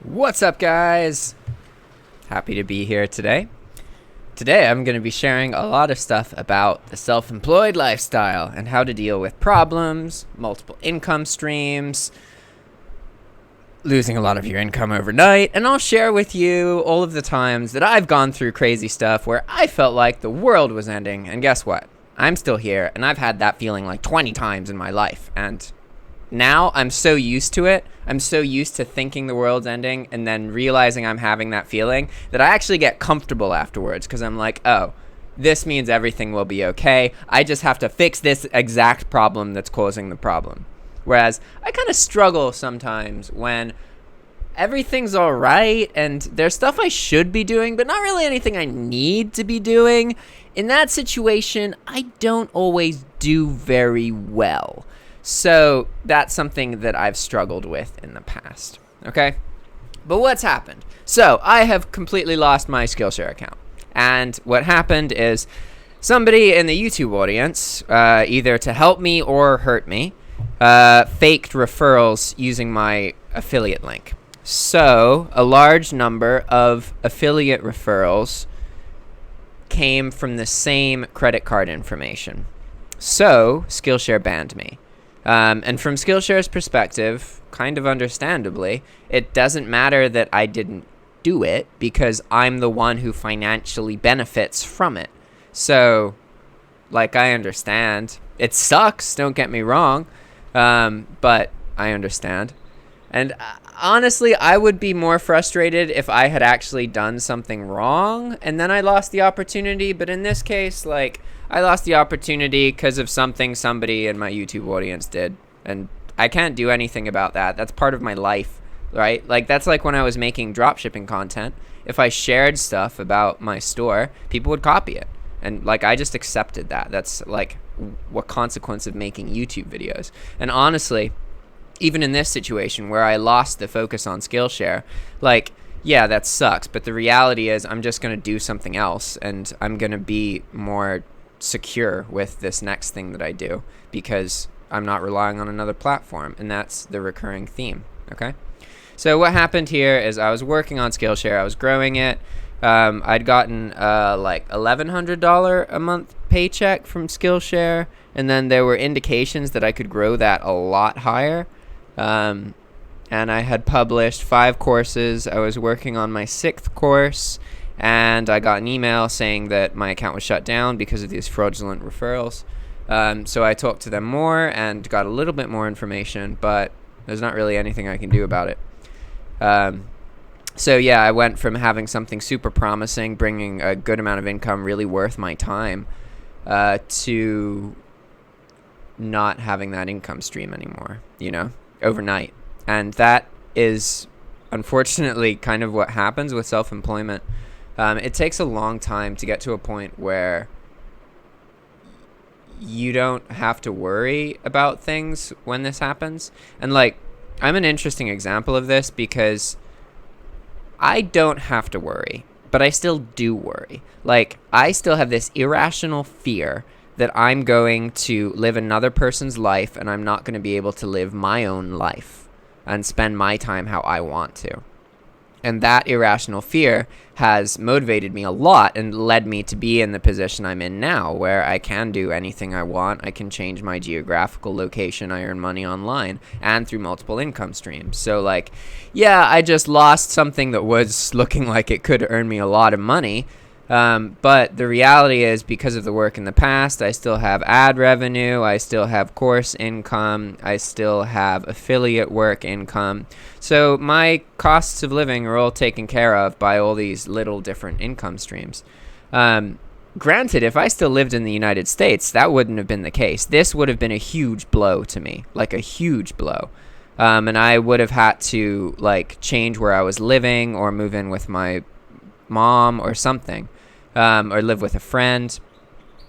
What's up, guys? Happy to be here today. Today I'm going to be sharing a lot of stuff about the self-employed lifestyle and how to deal with problems, multiple income streams, losing a lot of your income overnight, and I'll share with you all of the times that I've gone through crazy stuff where I felt like the world was ending, and guess what? I'm still here, and I've had that feeling like 20 times in my life, and now I'm so used to it. I'm so used to thinking the world's ending and then realizing I'm having that feeling that I actually get comfortable afterwards because I'm like, oh, this means everything will be okay. I just have to fix this exact problem that's causing the problem. Whereas I kind of struggle sometimes when everything's all right and there's stuff I should be doing, but not really anything I need to be doing. In that situation, I don't always do very well. So that's something that I've struggled with in the past, okay? But what's happened? So I have completely lost my Skillshare account. And what happened is somebody in the YouTube audience, either to help me or hurt me, faked referrals using my affiliate link. So a large number of affiliate referrals came from the same credit card information. So Skillshare banned me. And from Skillshare's perspective, kind of understandably, it doesn't matter that I didn't do it because I'm the one who financially benefits from it. So, like, I understand. It sucks, don't get me wrong, but I understand. And honestly, I would be more frustrated if I had actually done something wrong and then I lost the opportunity. But in this case, like, I lost the opportunity because of something somebody in my YouTube audience did. And I can't do anything about that. That's part of my life, right? Like, that's like when I was making dropshipping content. If I shared stuff about my store, people would copy it. And, like, I just accepted that. That's, like, what consequence of making YouTube videos. And honestly, even in this situation where I lost the focus on Skillshare, like, yeah, that sucks. But the reality is I'm just going to do something else. And I'm going to be more secure with this next thing that I do because I'm not relying on another platform, and that's the recurring theme. Okay, so what happened here is I was working on Skillshare. I was growing it. I'd gotten like $1,100 a month paycheck from Skillshare, and then there were indications that I could grow that a lot higher. And I had published 5 courses. I was working on my 6th course, and I got an email saying that my account was shut down because of these fraudulent referrals. So I talked to them more and got a little bit more information, but there's not really anything I can do about it. So yeah, I went from having something super promising, bringing a good amount of income, really worth my time, to not having that income stream anymore, overnight. And that is unfortunately kind of what happens with self-employment. It takes a long time to get to a point where you don't have to worry about things when this happens. And, like, I'm an interesting example of this because I don't have to worry, but I still do worry. Like, I still have this irrational fear that I'm going to live another person's life and I'm not going to be able to live my own life and spend my time how I want to. And that irrational fear has motivated me a lot and led me to be in the position I'm in now, where I can do anything I want. I can change my geographical location. I earn money online and through multiple income streams. So, like, yeah, I just lost something that was looking like it could earn me a lot of money. But the reality is, because of the work in the past, I still have ad revenue, I still have course income, I still have affiliate work income. So my costs of living are all taken care of by all these little different income streams. Granted, if I still lived in the United States, that wouldn't have been the case. This would have been a huge blow to me, like a huge blow. And I would have had to, like, change where I was living or move in with my mom or something. Or live with a friend,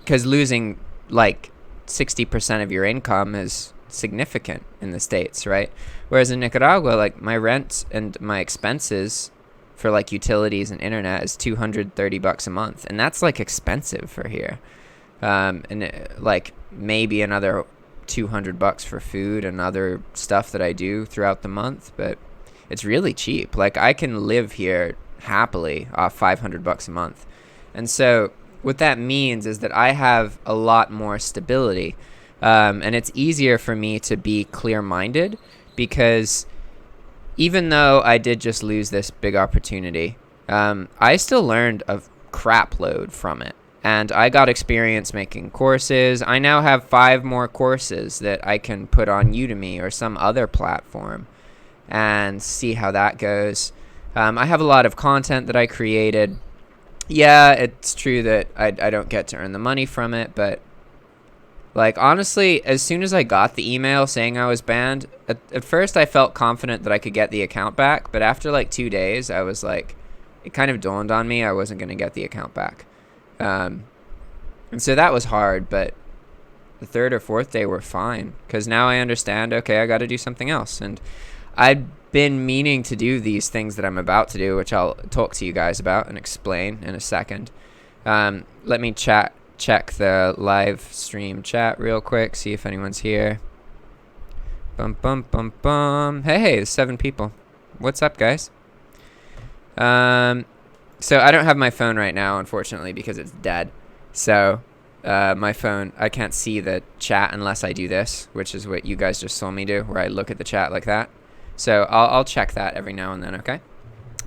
because losing like 60% of your income is significant in the States, right? Whereas in Nicaragua, like, my rent and my expenses for, like, utilities and internet is $230 a month, and that's, like, expensive for here. Like, maybe another $200 for food and other stuff that I do throughout the month, but it's really cheap. Like, I can live here happily off $500 a month. And so what that means is that I have a lot more stability. And it's easier for me to be clear-minded, because even though I did just lose this big opportunity, I still learned a crap load from it. And I got experience making courses. I now have 5 more courses that I can put on Udemy or some other platform and see how that goes. I have a lot of content that I created. Yeah, it's true that I don't get to earn the money from it, but like, honestly, as soon as I got the email saying I was banned, at first I felt confident that I could get the account back, but after like 2 days, I was like, it kind of dawned on me I wasn't going to get the account back. And so that was hard, but the 3rd or 4th day were fine, because now I understand, okay, I got to do something else. And I'd been meaning to do these things that I'm about to do, which I'll talk to you guys about and explain in a second. Let me check the live stream chat real quick, see if anyone's here. Bum, bum, bum, bum. Hey, there's 7 people. What's up, guys? So I don't have my phone right now, unfortunately, because it's dead. So my phone, I can't see the chat unless I do this, which is what you guys just saw me do, where I look at the chat like that. So I'll check that every now and then, okay?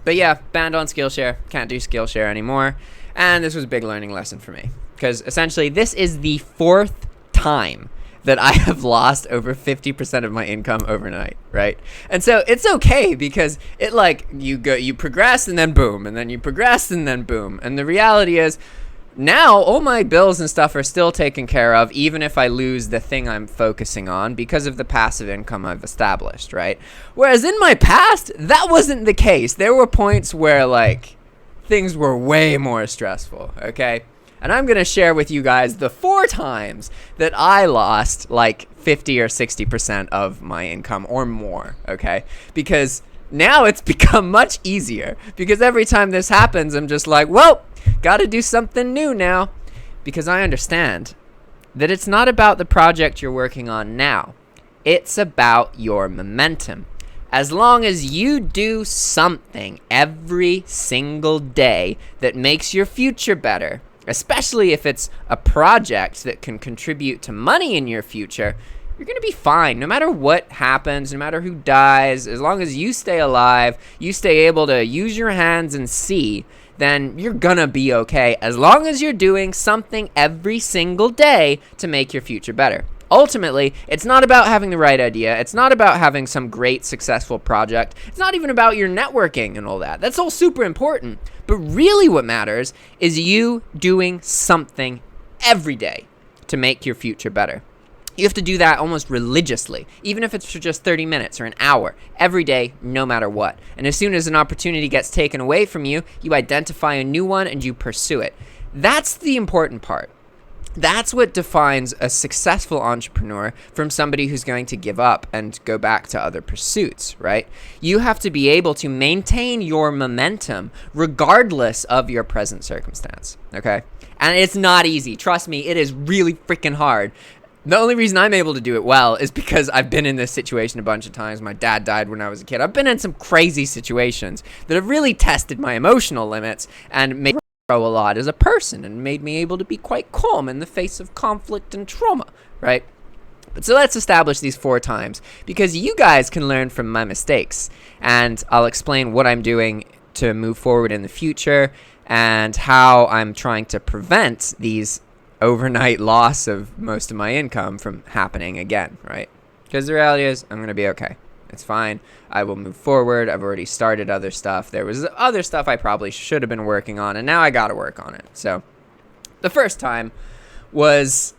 But yeah, banned on Skillshare. Can't do Skillshare anymore. And this was a big learning lesson for me, because essentially this is the 4th time that I have lost over 50% of my income overnight, right? And so it's okay, because it, like, you progress and then boom, and then you progress and then boom. And the reality is, now all my bills and stuff are still taken care of, even if I lose the thing I'm focusing on, because of the passive income I've established, right? Whereas in my past, that wasn't the case. There were points where, like, things were way more stressful, okay? And I'm going to share with you guys the 4 times that I lost like 50 or 60% of my income or more, okay? Because now it's become much easier, because every time this happens, I'm just like, well, got to do something new now, because I understand that it's not about the project you're working on now. It's about your momentum. As long as you do something every single day that makes your future better, especially if it's a project that can contribute to money in your future, you're going to be fine. No matter what happens, no matter who dies, as long as you stay alive, you stay able to use your hands and see, then you're going to be okay, as long as you're doing something every single day to make your future better. Ultimately, it's not about having the right idea. It's not about having some great successful project. It's not even about your networking and all that. That's all super important. But really what matters is you doing something every day to make your future better. You have to do that almost religiously, even if it's for just 30 minutes or an hour, every day, no matter what. And as soon as an opportunity gets taken away from you, you identify a new one and you pursue it. That's the important part. That's what defines a successful entrepreneur from somebody who's going to give up and go back to other pursuits, right? You have to be able to maintain your momentum regardless of your present circumstance, okay? And it's not easy. Trust me, it is really freaking hard. The only reason I'm able to do it well is because I've been in this situation a bunch of times. My dad died when I was a kid. I've been in some crazy situations that have really tested my emotional limits and made grow a lot as a person and made me able to be quite calm in the face of conflict and trauma, right? But so let's establish these 4 times, because you guys can learn from my mistakes, and I'll explain what I'm doing to move forward in the future and how I'm trying to prevent these overnight loss of most of my income from happening again, right? Because the reality is, I'm going to be okay. It's fine. I will move forward. I've already started other stuff. There was other stuff I probably should have been working on, and now I got to work on it. So the first time was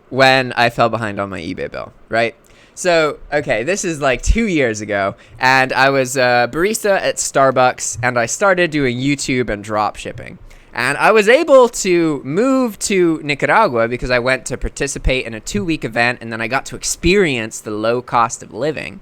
when I fell behind on my eBay bill, right? So, okay, this is like 2 years ago, and I was a barista at Starbucks, and I started doing YouTube and drop shipping. And I was able to move to Nicaragua because I went to participate in a 2-week event, and then I got to experience the low cost of living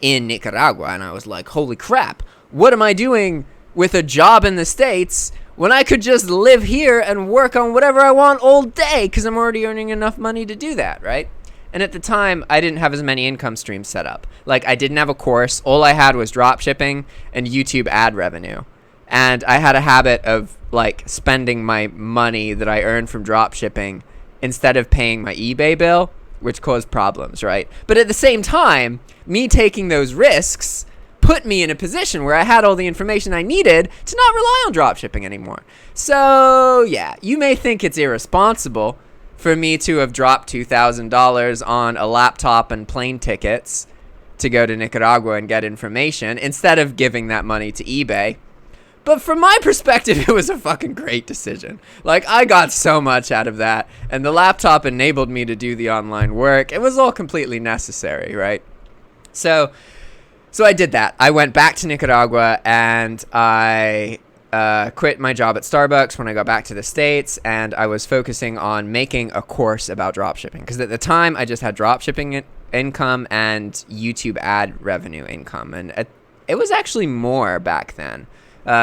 in Nicaragua. And I was like, holy crap, what am I doing with a job in the States when I could just live here and work on whatever I want all day, because I'm already earning enough money to do that, right? And at the time, I didn't have as many income streams set up. Like, I didn't have a course. All I had was drop shipping and YouTube ad revenue. And I had a habit of like spending my money that I earned from drop shipping instead of paying my eBay bill, which caused problems, right? But at the same time, me taking those risks put me in a position where I had all the information I needed to not rely on drop shipping anymore. So yeah, you may think it's irresponsible for me to have dropped $2,000 on a laptop and plane tickets to go to Nicaragua and get information instead of giving that money to eBay. But from my perspective, it was a fucking great decision. Like, I got so much out of that, and the laptop enabled me to do the online work. It was all completely necessary, right? So I did that. I went back to Nicaragua, and I quit my job at Starbucks when I got back to the States, and I was focusing on making a course about dropshipping. Because at the time, I just had dropshipping income and YouTube ad revenue income. And it was actually more back then.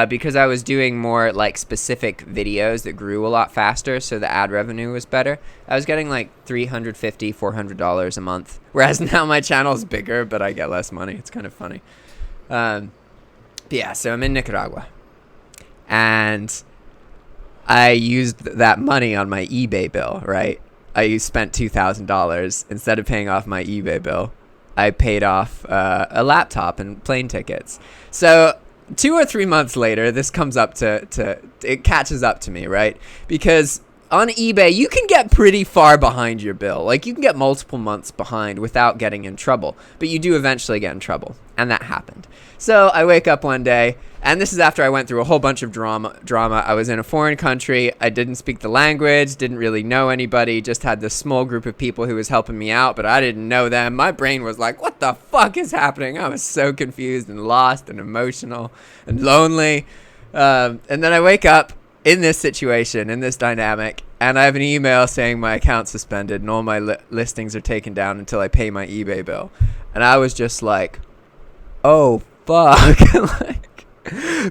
Because I was doing more like specific videos that grew a lot faster, so the ad revenue was better. I was getting like $350, $400 a month, whereas now my channel's bigger, but I get less money. It's kind of funny. But yeah, so I'm in Nicaragua, and I used that money on my eBay bill, right? I spent $2,000 instead of paying off my eBay bill. I paid off a laptop and plane tickets. So 2 or 3 months later, this comes up it catches up to me, right? Because on eBay, you can get pretty far behind your bill. Like, you can get multiple months behind without getting in trouble. But you do eventually get in trouble. And that happened. So I wake up one day, and this is after I went through a whole bunch of drama. I was in a foreign country. I didn't speak the language, didn't really know anybody, just had this small group of people who was helping me out, but I didn't know them. My brain was like, what the fuck is happening? I was so confused and lost and emotional and lonely. And then I wake up in this situation, in this dynamic, and I have an email saying my account's suspended and all my listings are taken down until I pay my eBay bill. And I was just like, oh, fuck.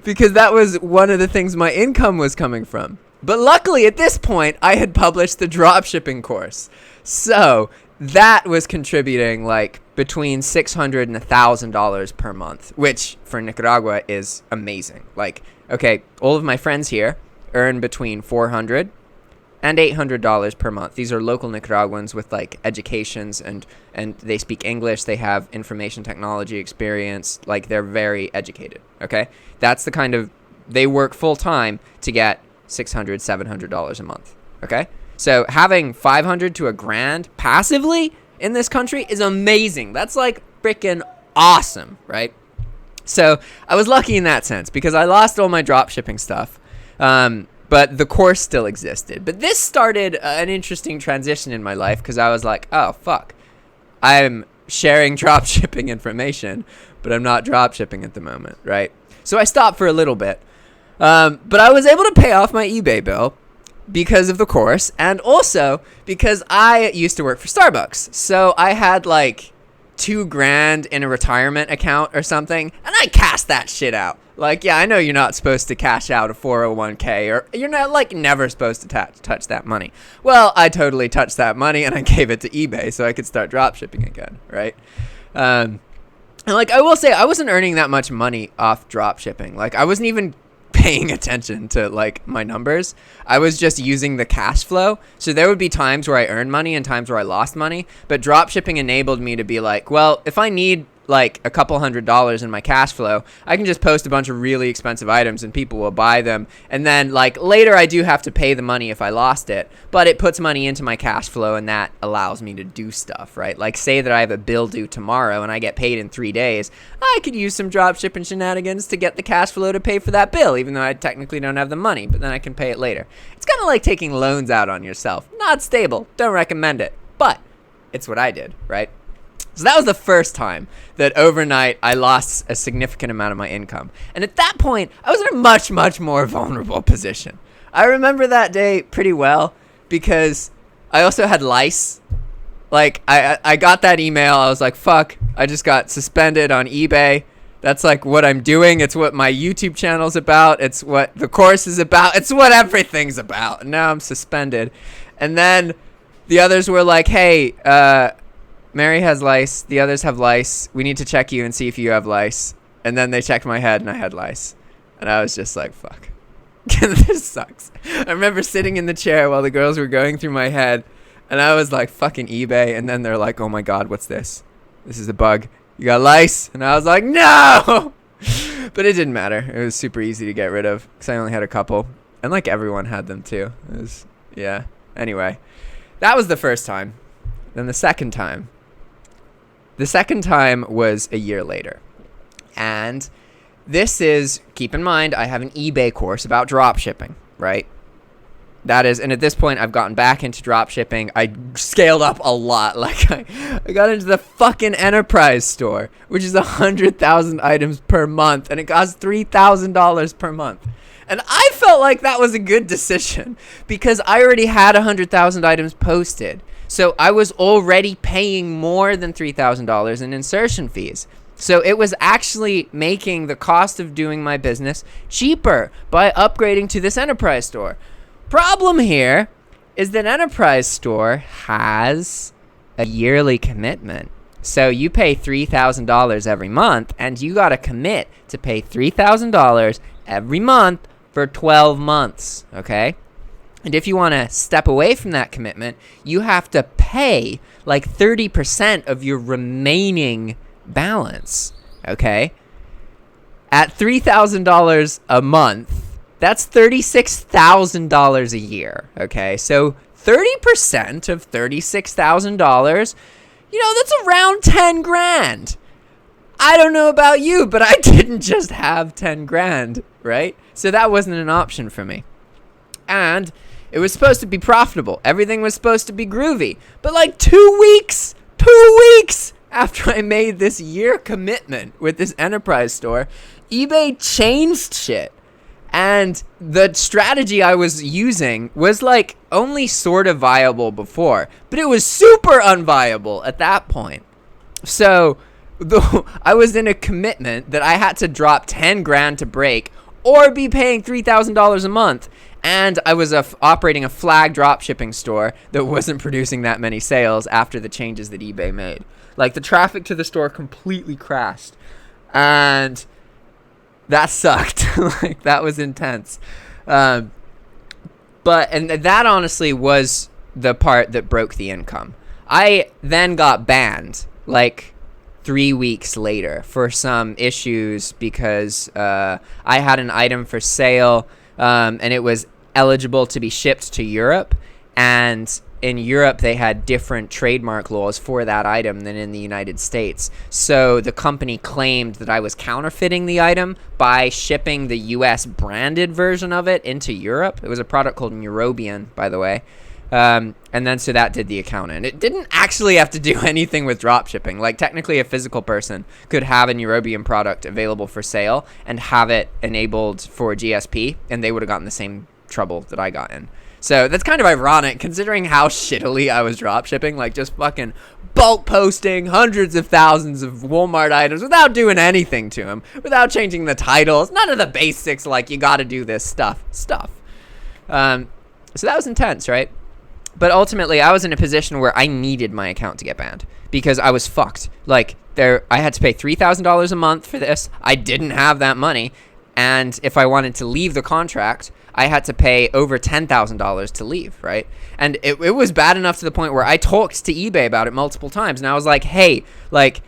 Because that was one of the things my income was coming from. But luckily, at this point, I had published the dropshipping course. So that was contributing like between $600 and $1,000 per month, which for Nicaragua is amazing. Like, okay, all of my friends here earn between $400 and $800 per month. These are local Nicaraguans with like educations and they speak English. They have information technology experience. Like, they're very educated. Okay, that's the kind of, they work full time to get $600, $700 a month. Okay, so having $500 to $1,000 passively in this country is amazing. That's like freaking awesome, right? So I was lucky in that sense because I lost all my drop shipping stuff. But the course still existed. But this started an interesting transition in my life because I was like, oh, fuck. I'm sharing drop shipping information, but I'm not drop shipping at the moment, right? So I stopped for a little bit. But I was able to pay off my eBay bill because of the course and also because I used to work for Starbucks. So I had like $2,000 in a retirement account or something, and I cashed that shit out. Like, yeah, I know you're not supposed to cash out a 401k, or you're not like never supposed to touch that money. Well, I totally touched that money and I gave it to eBay so I could start drop shipping again, right? And like, I will say I wasn't earning that much money off drop shipping. Like, I wasn't even paying attention to like my numbers. I was just using the cash flow. So there would be times where I earned money and times where I lost money, but drop shipping enabled me to be like, well, if I need like a couple $100 in my cash flow, I can just post a bunch of really expensive items and people will buy them. And then like later I do have to pay the money if I lost it, but it puts money into my cash flow and that allows me to do stuff, right? Like, say that I have a bill due tomorrow and I get paid in 3 days, I could use some drop shipping shenanigans to get the cash flow to pay for that bill, even though I technically don't have the money, but then I can pay it later. It's kind of like taking loans out on yourself. Not stable. Don't recommend it, but it's what I did, right? So that was the first time that overnight I lost a significant amount of my income. And at that point, I was in a much, much more vulnerable position. I remember that day pretty well because I also had lice. Like, I got that email. I was like, fuck, I just got suspended on eBay. That's like what I'm doing. It's what my YouTube channel's about. It's what the course is about. It's what everything's about. And now I'm suspended. And then the others were like, hey, Mary has lice. The others have lice. We need to check you and see if you have lice. And then they checked my head and I had lice. And I was just like, fuck. This sucks. I remember sitting in the chair while the girls were going through my head. And I was like, fucking eBay. And then they're like, oh my God, what's this? This is a bug. You got lice? And I was like, no! But it didn't matter. It was super easy to get rid of because I only had a couple. And like everyone had them too. It was, yeah. Anyway, that was the first time. Then the second time. The second time was a year later. And this is, keep in mind, I have an eBay course about drop shipping, right? That is, and at this point, I've gotten back into drop shipping. I scaled up a lot. Like, I got into the fucking enterprise store, which is 100,000 items per month, and it costs $3,000 per month. And I felt like that was a good decision because I already had 100,000 items posted. So I was already paying more than $3,000 in insertion fees. So it was actually making the cost of doing my business cheaper by upgrading to this enterprise store. Problem here is that enterprise store has a yearly commitment. So you pay $3,000 every month and you got to commit to pay $3,000 every month for 12 months, okay? And if you want to step away from that commitment, you have to pay like 30% of your remaining balance, okay? At $3,000 a month, that's $36,000 a year, okay? So 30% of $36,000, that's around 10 grand. I don't know about you, but I didn't just have 10 grand, right? So that wasn't an option for me. And it was supposed to be profitable. Everything was supposed to be groovy. But like 2 weeks after I made this year commitment with this enterprise store, eBay changed shit. And the strategy I was using was like only sort of viable before, but it was super unviable at that point. So I was in a commitment that I had to drop 10 grand to break or be paying $3,000 a month. And I was operating a flag drop shipping store that wasn't producing that many sales after the changes that eBay made. Like the traffic to the store completely crashed. And that sucked. Like that was intense. And that honestly was the part that broke the income. I then got banned like 3 weeks later for some issues because I had an item for sale and it was eligible to be shipped to Europe. And in Europe, they had different trademark laws for that item than in the United States. So the company claimed that I was counterfeiting the item by shipping the US branded version of it into Europe. It was a product called Neurobian, by the way. And then so that did the account in. It didn't actually have to do anything with drop shipping. Like technically a physical person could have a Neurobian product available for sale and have it enabled for GSP, and they would have gotten the same trouble that I got in. So that's kind of ironic considering how shittily I was drop shipping, like just fucking bulk posting hundreds of thousands of Walmart items without doing anything to them, without changing the titles, none of the basics like you got to do this stuff. So that was intense, right? But ultimately, I was in a position where I needed my account to get banned because I was fucked. Like I had to pay $3,000 a month for this. I didn't have that money. And if I wanted to leave the contract, I had to pay over $10,000 to leave, right? And it was bad enough to the point where I talked to eBay about it multiple times. And I was like, hey, like,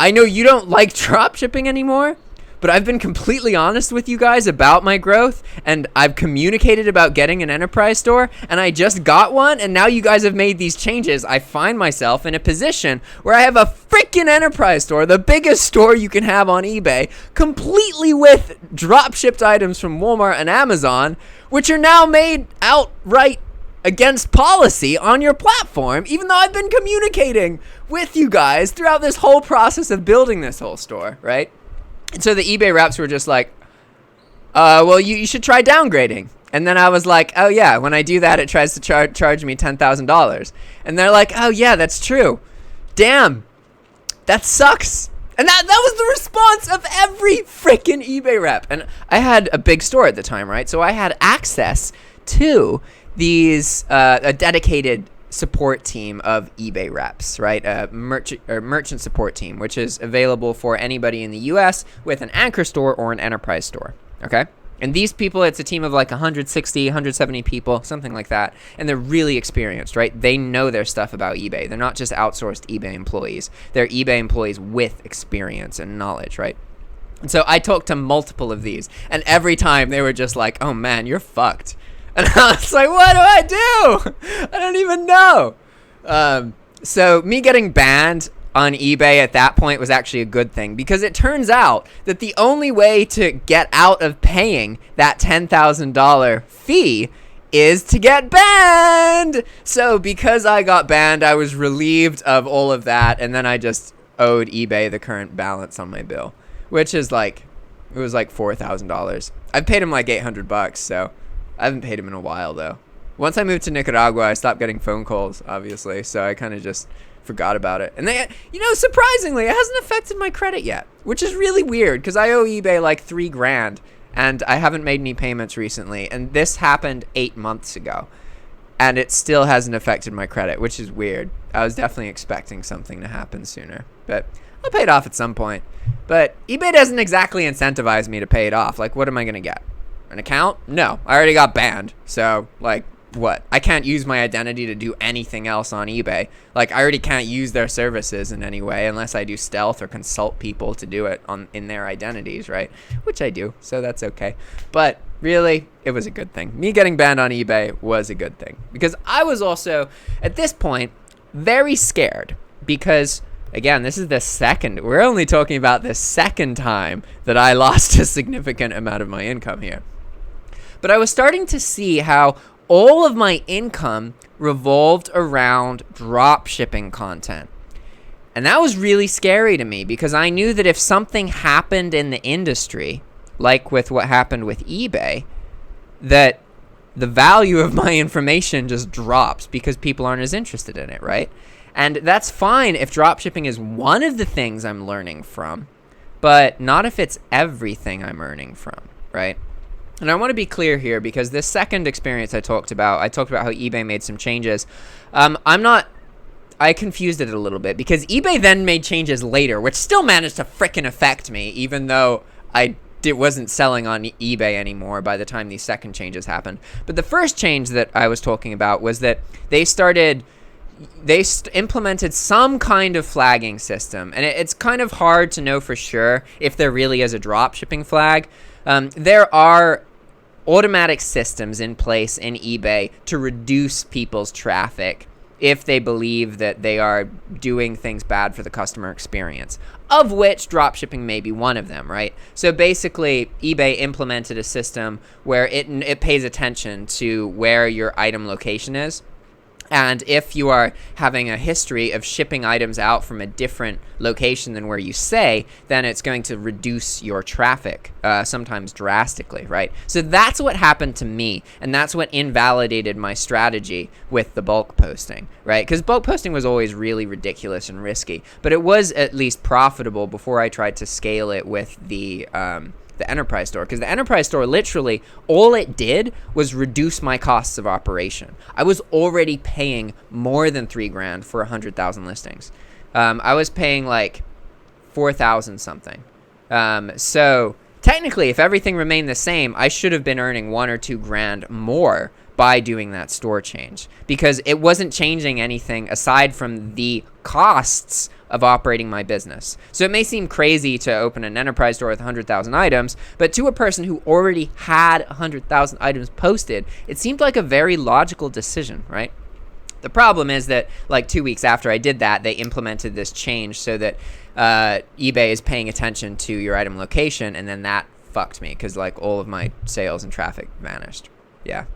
I know you don't like drop shipping anymore, but I've been completely honest with you guys about my growth, and I've communicated about getting an enterprise store, and I just got one, and now you guys have made these changes. I find myself in a position where I have a freaking enterprise store, the biggest store you can have on eBay, completely with drop-shipped items from Walmart and Amazon, which are now made outright against policy on your platform, even though I've been communicating with you guys throughout this whole process of building this whole store, right? And so the eBay reps were just like, well, you should try downgrading. And then I was like, oh, yeah, when I do that, it tries to charge me $10,000. And they're like, oh, yeah, that's true. Damn, that sucks. And that was the response of every freaking eBay rep. And I had a big store at the time, right? So I had access to these a dedicated support team of eBay reps, right? A merchant support team, which is available for anybody in the US with an anchor store or an enterprise store, okay? And these people, it's a team of like 160, 170 people, something like that. And they're really experienced, right? They know their stuff about eBay. They're not just outsourced eBay employees. They're eBay employees with experience and knowledge, right? And so I talked to multiple of these, and every time they were just like, oh man, you're fucked. And I was like, what do I do? I don't even know. So me getting banned on eBay at that point was actually a good thing, because it turns out that the only way to get out of paying that $10,000 fee is to get banned. So because I got banned, I was relieved of all of that, and then I just owed eBay the current balance on my bill, which is like, it was like $4,000. I've paid him like $800, so I haven't paid him in a while though. Once I moved to Nicaragua, I stopped getting phone calls, obviously, so I kind of just forgot about it. And they, surprisingly, it hasn't affected my credit yet, which is really weird, because I owe eBay like $3,000, and I haven't made any payments recently, and this happened 8 months ago, and it still hasn't affected my credit, which is weird. I was definitely expecting something to happen sooner, but I'll pay it off at some point. But eBay doesn't exactly incentivize me to pay it off. Like, what am I going to get? An account? No, I already got banned. So, like, what? I can't use my identity to do anything else on eBay. Like, I already can't use their services in any way unless I do stealth or consult people to do it in their identities, right? Which I do, so that's okay. But really, it was a good thing. Me getting banned on eBay was a good thing, because I was also, at this point, very scared, because again, this is we're only talking about the second time that I lost a significant amount of my income here. But I was starting to see how all of my income revolved around drop shipping content. And that was really scary to me, because I knew that if something happened in the industry, like with what happened with eBay, that the value of my information just drops because people aren't as interested in it, right? And that's fine if dropshipping is one of the things I'm learning from, but not if it's everything I'm earning from, right? And I want to be clear here, because this second experience I talked about how eBay made some changes. I confused it a little bit, because eBay then made changes later, which still managed to frickin' affect me, even though it wasn't selling on eBay anymore by the time these second changes happened. But the first change that I was talking about was that they implemented some kind of flagging system, and it's kind of hard to know for sure if there really is a drop shipping flag. There are automatic systems in place in eBay to reduce people's traffic if they believe that they are doing things bad for the customer experience, of which dropshipping may be one of them, right? So basically, eBay implemented a system where it pays attention to where your item location is. And if you are having a history of shipping items out from a different location than where you say, then it's going to reduce your traffic, sometimes drastically, right? So that's what happened to me, and that's what invalidated my strategy with the bulk posting, right? Because bulk posting was always really ridiculous and risky, but it was at least profitable before I tried to scale it with the enterprise store, because the enterprise store, literally all it did was reduce my costs of operation. I was already paying more than $3,000 for 100,000 listings. I was paying like 4,000 something. So technically, if everything remained the same, I should have been earning $1,000 or $2,000 more by doing that store change, because it wasn't changing anything aside from the costs of operating my business. So it may seem crazy to open an enterprise store with 100,000 items, but to a person who already had 100,000 items posted, it seemed like a very logical decision, right? The problem is that like 2 weeks after I did that, they implemented this change so that eBay is paying attention to your item location, and then that fucked me, because like all of my sales and traffic vanished. Yeah.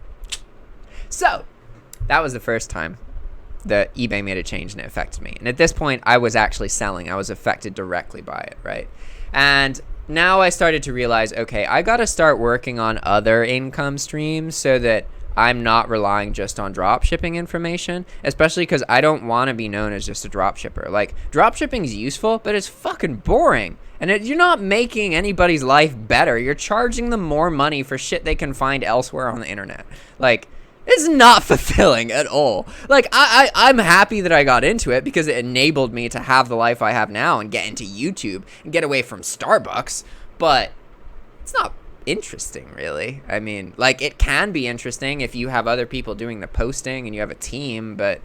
So that was the first time that eBay made a change and it affected me. And at this point, I was actually selling. I was affected directly by it, right? And now I started to realize, okay, I got to start working on other income streams so that I'm not relying just on drop shipping information, especially because I don't want to be known as just a drop shipper. Like, drop shipping is useful, but it's fucking boring. And you're not making anybody's life better. You're charging them more money for shit they can find elsewhere on the internet. Like, It's not fulfilling at all. Like, I'm happy that I got into it because it enabled me to have the life I have now and get into YouTube and get away from Starbucks, but it's not interesting, really. I mean, like, it can be interesting if you have other people doing the posting and you have a team, but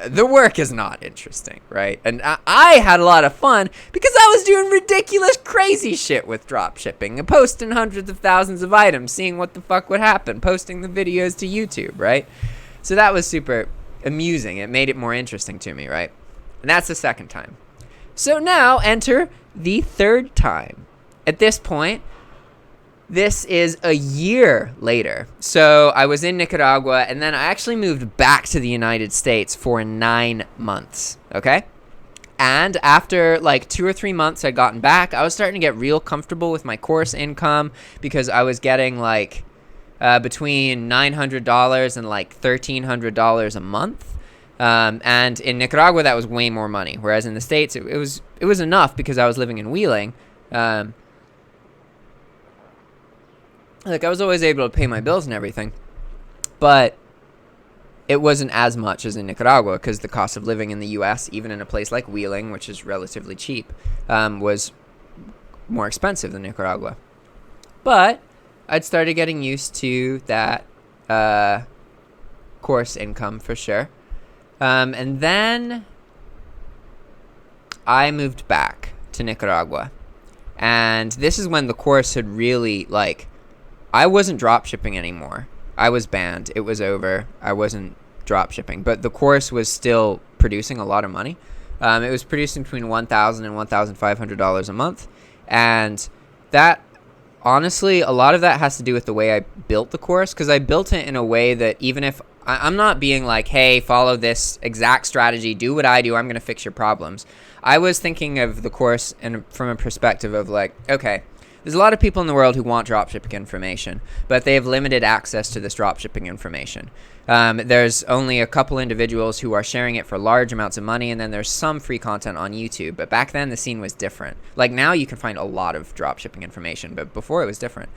the work is not interesting, right? And I had a lot of fun because I was doing ridiculous, crazy shit with drop shipping and posting hundreds of thousands of items, seeing what the fuck would happen, posting the videos to YouTube, right? So that was super amusing. It made it more interesting to me, right? And that's the second time. So now enter the third time. At this point, this is a year later. So I was in Nicaragua, and then I actually moved back to the United States for 9 months, okay? And after like 2 or 3 months I'd gotten back, I was starting to get real comfortable with my course income because I was getting like between $900 and like $1,300 a month. And in Nicaragua, that was way more money. Whereas in the States, it was enough because I was living in Wheeling. Like, I was always able to pay my bills and everything, but it wasn't as much as in Nicaragua because the cost of living in the U.S., even in a place like Wheeling, which is relatively cheap, was more expensive than Nicaragua. But I'd started getting used to that course income for sure. And then I moved back to Nicaragua. And this is when the course had really, like, I wasn't drop shipping anymore. I was banned. It was over. I wasn't drop shipping. But the course was still producing a lot of money. It was producing between $1,000 and $1,500 a month. And that, honestly, a lot of that has to do with the way I built the course. Because I built it in a way that even if I'm not being like, hey, follow this exact strategy, do what I do, I'm going to fix your problems. I was thinking of the course from a perspective of like, okay, there's a lot of people in the world who want dropshipping information, but they have limited access to this dropshipping information. There's only a couple individuals who are sharing it for large amounts of money, and then there's some free content on YouTube. But back then, the scene was different. Like now, you can find a lot of dropshipping information, but before it was different.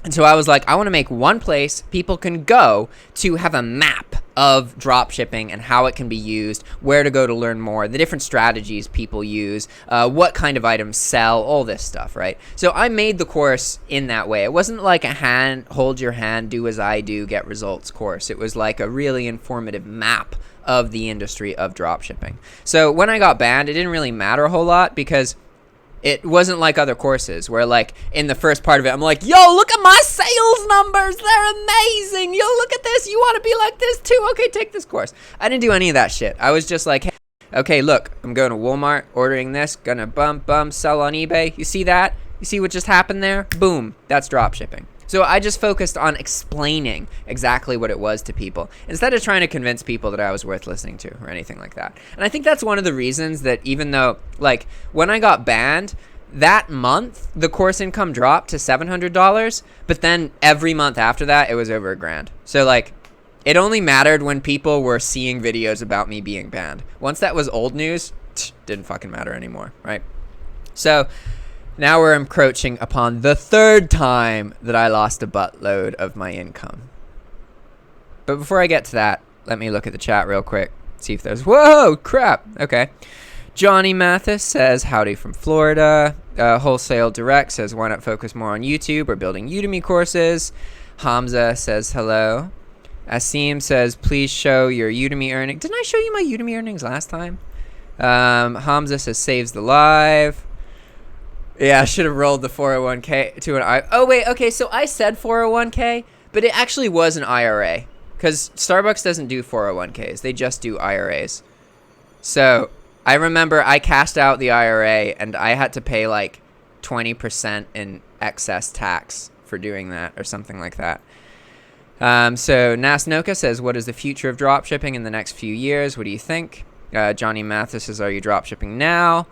And so I was like, I want to make one place people can go to have a map of drop shipping and how it can be used, where to go to learn more, the different strategies people use, what kind of items sell, all this stuff, right? So I made the course in that way. It wasn't like a hold your hand, do as I do, get results course. It was like a really informative map of the industry of drop shipping. So when I got banned, it didn't really matter a whole lot because it wasn't like other courses where, like, in the first part of it, I'm like, yo, look at my sales numbers. They're amazing. Yo, look at this. You want to be like this too? Okay, take this course. I didn't do any of that shit. I was just like, hey, okay, look, I'm going to Walmart, ordering this, gonna sell on eBay. You see that? You see what just happened there? Boom. That's drop shipping. So I just focused on explaining exactly what it was to people instead of trying to convince people that I was worth listening to or anything like that. And I think that's one of the reasons that even though, like, when I got banned, that month, the course income dropped to $700, but then every month after that, it was over $1,000. So, like, it only mattered when people were seeing videos about me being banned. Once that was old news, didn't fucking matter anymore, right? So now we're encroaching upon the third time that I lost a buttload of my income. But before I get to that, let me look at the chat real quick. See if there's... Whoa, crap. Okay. Johnny Mathis says, howdy from Florida. Wholesale Direct says, why not focus more on YouTube or building Udemy courses? Hamza says, hello. Asim says, please show your Udemy earnings. Didn't I show you my Udemy earnings last time? Hamza says, saves the live. Yeah, I should have rolled the 401k to an I. Oh, wait. Okay, so I said 401k, but it actually was an IRA because Starbucks doesn't do 401ks. They just do IRAs. So I remember I cashed out the IRA and I had to pay like 20% in excess tax for doing that or something like that. So Nasnoka says, what is the future of dropshipping in the next few years? What do you think? Johnny Mathis says, are you dropshipping now?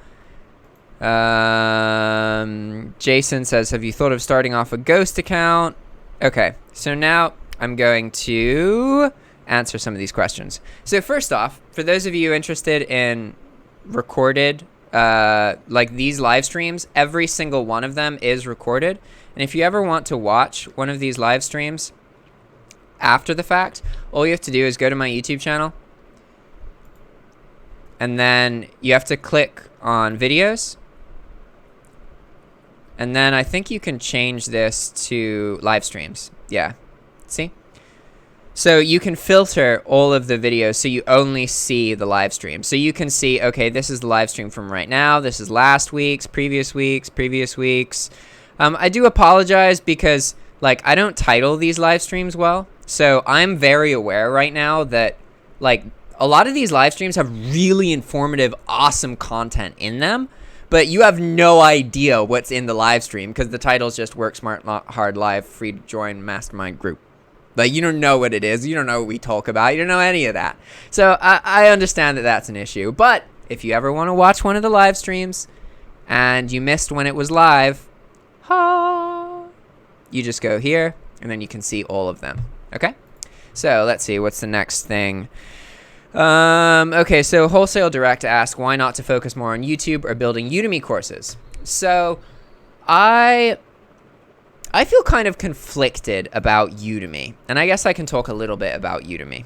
Jason says, have you thought of starting off a ghost account? Okay, so now I'm going to answer some of these questions. So first off, for those of you interested in recorded, like these live streams, every single one of them is recorded. And if you ever want to watch one of these live streams, after the fact, all you have to do is go to my YouTube channel, and then you have to click on videos, and then I think you can change this to live streams. Yeah, see? So you can filter all of the videos so you only see the live stream. So you can see, okay, this is the live stream from right now. This is last week's, previous weeks. I do apologize because, like, I don't title these live streams well. So I'm very aware right now that, like, a lot of these live streams have really informative, awesome content in them, but you have no idea what's in the live stream because the title's just Work Smart, Not Hard Live, free to join mastermind group. Like, you don't know what it is. You don't know what we talk about. You don't know any of that. So I understand that that's an issue. But if you ever want to watch one of the live streams and you missed when it was live, you just go here and then you can see all of them. Okay? So let's see. What's the next thing? Okay, so Wholesale Direct asks why not to focus more on YouTube or building Udemy courses. So I feel kind of conflicted about Udemy, and I guess I can talk a little bit about Udemy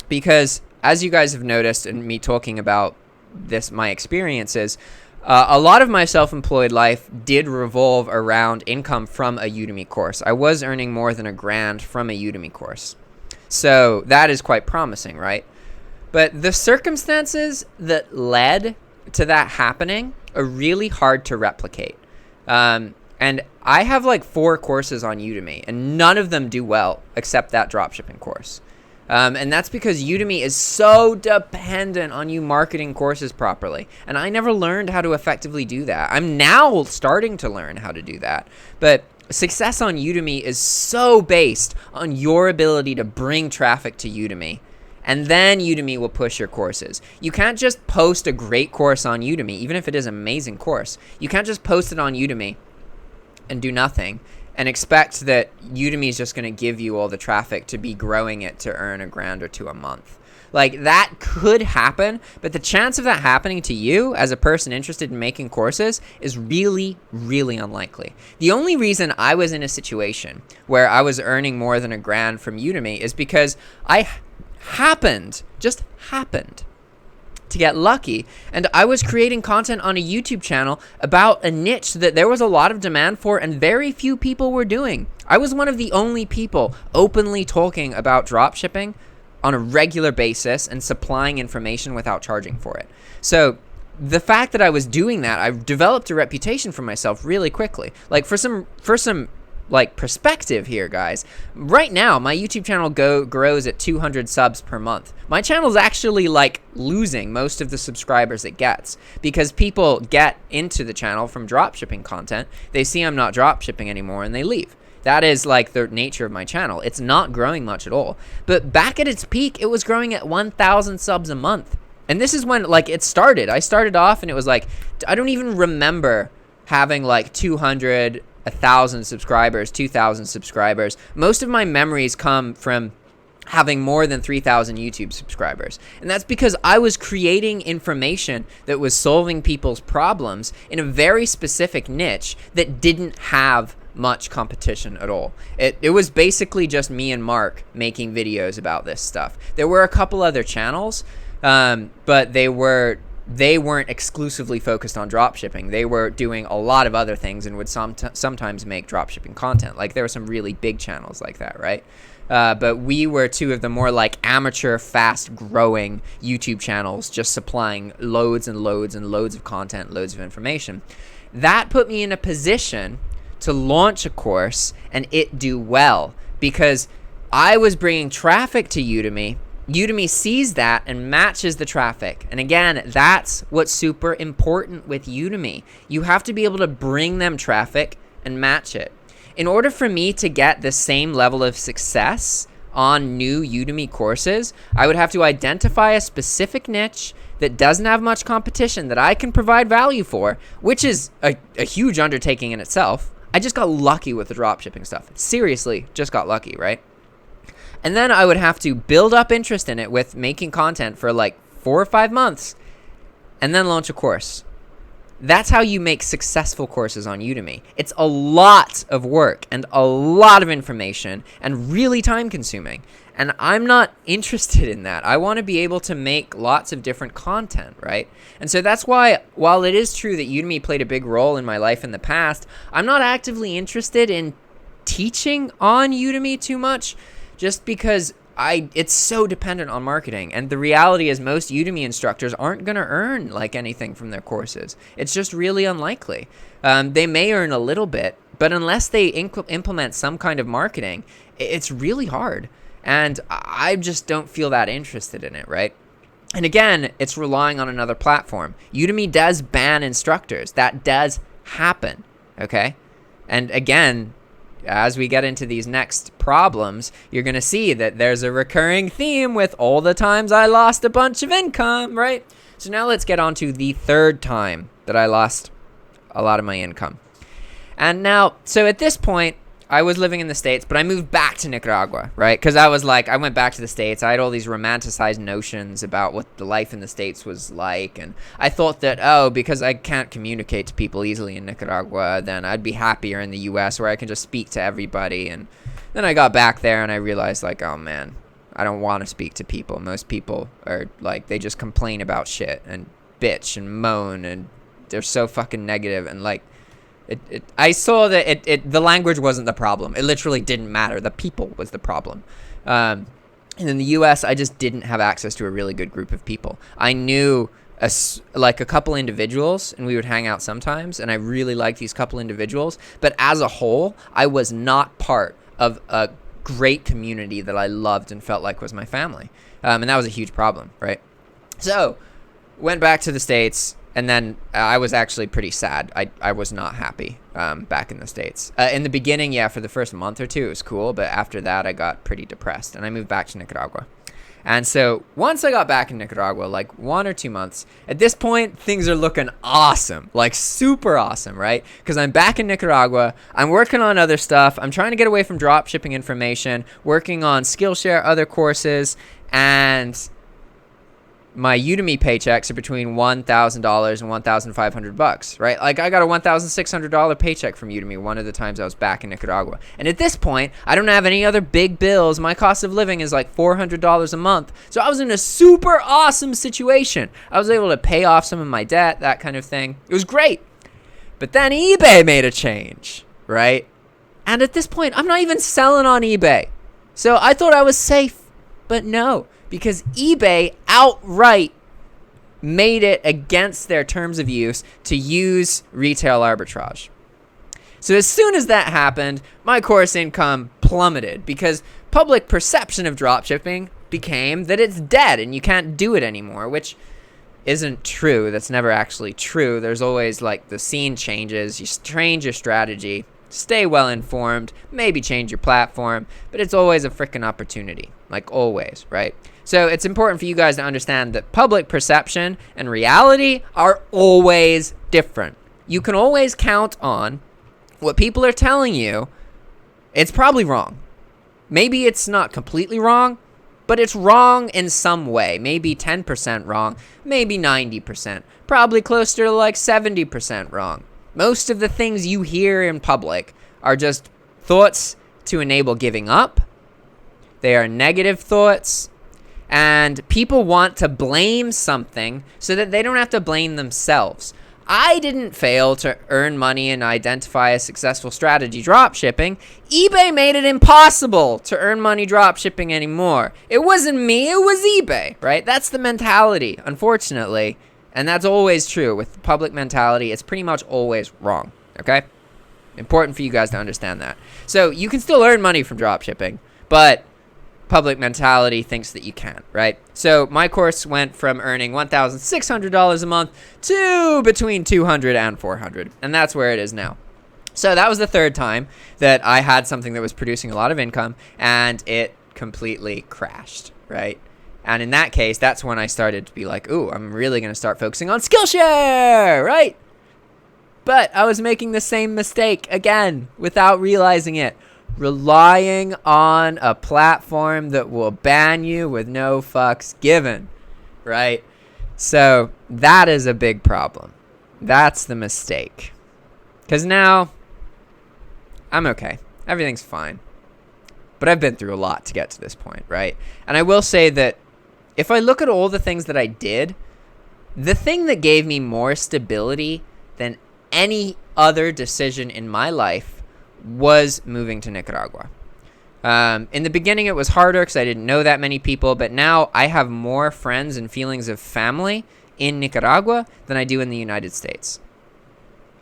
because, as you guys have noticed in me talking about this, my experiences, a lot of my self-employed life did revolve around income from a Udemy course. I was earning more than $1,000 from a Udemy course, so that is quite promising, right? But the circumstances that led to that happening are really hard to replicate. And I have like 4 courses on Udemy, and none of them do well except that dropshipping course. And that's because Udemy is so dependent on you marketing courses properly. And I never learned how to effectively do that. I'm now starting to learn how to do that. But success on Udemy is so based on your ability to bring traffic to Udemy. And then Udemy will push your courses. You can't just post a great course on Udemy, even if it is an amazing course. You can't just post it on Udemy and do nothing and expect that Udemy is just going to give you all the traffic to be growing it to earn $1,000 or $2,000 a month. Like, that could happen, but the chance of that happening to you as a person interested in making courses is really, really unlikely. The only reason I was in a situation where I was earning more than $1,000 from Udemy is because I just happened to get lucky, and I was creating content on a YouTube channel about a niche that there was a lot of demand for and very few people were doing. I was one of the only people openly talking about dropshipping on a regular basis and supplying information without charging for it. So the fact that I was doing that, I developed a reputation for myself really quickly. Like, for some like perspective here, guys, right now my YouTube channel grows at 200 subs per month. My channel's actually like losing most of the subscribers it gets because people get into the channel from dropshipping content. They see I'm not dropshipping anymore and they leave. That is like the nature of my channel. It's not growing much at all. But back at its peak, it was growing at 1,000 subs a month. And this is when like it started. I started off and it was like, I don't even remember having like 200, 1,000 subscribers, 2,000 subscribers. Most of my memories come from having more than 3,000 YouTube subscribers. And that's because I was creating information that was solving people's problems in a very specific niche that didn't have much competition at all. It was basically just me and Mark making videos about this stuff. There were a couple other channels, but they weren't exclusively focused on dropshipping. They were doing a lot of other things and would sometimes make dropshipping content. Like, there were some really big channels like that, right? But we were 2 of the more like amateur, fast-growing YouTube channels, just supplying loads and loads and loads of content, loads of information. That put me in a position to launch a course and it do well because I was bringing traffic to Udemy. Udemy sees that and matches the traffic. And again, that's what's super important with Udemy. You have to be able to bring them traffic and match it. In order for me to get the same level of success on new Udemy courses, I would have to identify a specific niche that doesn't have much competition that I can provide value for, which is a huge undertaking in itself. I just got lucky with the dropshipping stuff. Seriously, just got lucky, right? And then I would have to build up interest in it with making content for like 4 or 5 months and then launch a course. That's how you make successful courses on Udemy. It's a lot of work and a lot of information and really time consuming. And I'm not interested in that. I want to be able to make lots of different content, right? And so that's why, while it is true that Udemy played a big role in my life in the past, I'm not actively interested in teaching on Udemy too much, just because it's so dependent on marketing. And the reality is most Udemy instructors aren't going to earn like anything from their courses. It's just really unlikely. They may earn a little bit, but unless they implement some kind of marketing, it's really hard. And I just don't feel that interested in it, right? And again, it's relying on another platform. Udemy does ban instructors. That does happen, okay? And again, as we get into these next problems, you're going to see that there's a recurring theme with all the times I lost a bunch of income, right? So now let's get on to the third time that I lost a lot of my income. And now, so at this point, I was living in the States, but I moved back to Nicaragua, right? Because I was like, I went back to the States. I had all these romanticized notions about what the life in the States was like. And I thought that, because I can't communicate to people easily in Nicaragua, then I'd be happier in the US where I can just speak to everybody. And then I got back there and I realized, like, oh man, I don't want to speak to people. Most people are like, they just complain about shit and bitch and moan, and they're so fucking negative. And like, I saw that the language wasn't the problem. It literally didn't matter. The people was the problem. And in the US, I just didn't have access to a really good group of people. I knew a couple individuals, and we would hang out sometimes, and I really liked these couple individuals. But as a whole, I was not part of a great community that I loved and felt like was my family. And that was a huge problem, right? So, went back to the States. And then I was actually pretty sad. I was not happy back in the States. In the beginning, yeah, for the first month or two, it was cool. But after that, I got pretty depressed. And I moved back to Nicaragua. And so once I got back in Nicaragua, like 1 or 2 months, at this point, things are looking awesome. Like super awesome, right? Because I'm back in Nicaragua. I'm working on other stuff. I'm trying to get away from drop shipping information, working on Skillshare, other courses. And my Udemy paychecks are between $1,000 and $1,500, right? Like I got a $1,600 paycheck from Udemy one of the times I was back in Nicaragua. And at this point, I don't have any other big bills. My cost of living is like $400 a month. So I was in a super awesome situation. I was able to pay off some of my debt, that kind of thing. It was great. But then eBay made a change, right? And at this point, I'm not even selling on eBay. So I thought I was safe, but no. Because eBay outright made it against their terms of use to use retail arbitrage. So as soon as that happened, my course income plummeted because public perception of dropshipping became that it's dead and you can't do it anymore, which isn't true. That's never actually true. There's always like the scene changes, you change your strategy, stay well informed, maybe change your platform, but it's always a freaking opportunity, like always, right? So it's important for you guys to understand that public perception and reality are always different. You can always count on what people are telling you. It's probably wrong. Maybe it's not completely wrong, but it's wrong in some way. Maybe 10% wrong, maybe 90%, probably closer to like 70% wrong. Most of the things you hear in public are just thoughts to enable giving up. They are negative thoughts. And people want to blame something so that they don't have to blame themselves. I didn't fail to earn money and identify a successful strategy dropshipping. eBay made it impossible to earn money dropshipping anymore. It wasn't me, it was eBay, right? That's the mentality, unfortunately. And that's always true. With the public mentality, it's pretty much always wrong, okay? Important for you guys to understand that. So you can still earn money from dropshipping, but public mentality thinks that you can't, right? So my course went from earning $1,600 a month to between $200 and $400, and that's where it is now. So that was the third time that I had something that was producing a lot of income, and it completely crashed, right? And in that case, that's when I started to be like, ooh, I'm really going to start focusing on Skillshare, right? But I was making the same mistake again without realizing it. Relying on a platform that will ban you with no fucks given, right? So that is a big problem. That's the mistake. Because now I'm okay. Everything's fine. But I've been through a lot to get to this point, right? And I will say that if I look at all the things that I did, the thing that gave me more stability than any other decision in my life was moving to Nicaragua. In the beginning, it was harder because I didn't know that many people, but now I have more friends and feelings of family in Nicaragua than I do in the United States.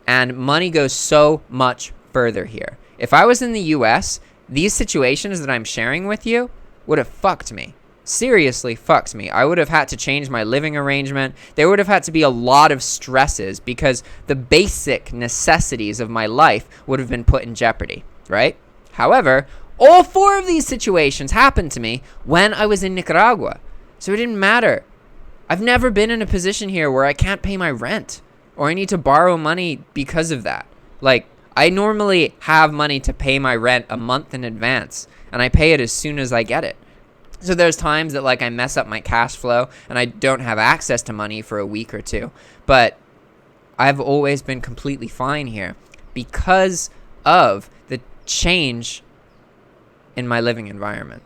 And money goes so much further here. If I was in the US, these situations that I'm sharing with you would have fucked me. Seriously fucked me. I would have had to change my living arrangement. There would have had to be a lot of stresses because the basic necessities of my life would have been put in jeopardy, right? However, all 4 of these situations happened to me when I was in Nicaragua. So it didn't matter. I've never been in a position here where I can't pay my rent or I need to borrow money because of that. Like, I normally have money to pay my rent a month in advance, and I pay it as soon as I get it. So there's times that like I mess up my cash flow and I don't have access to money for a week or 2. But I've always been completely fine here because of the change in my living environment.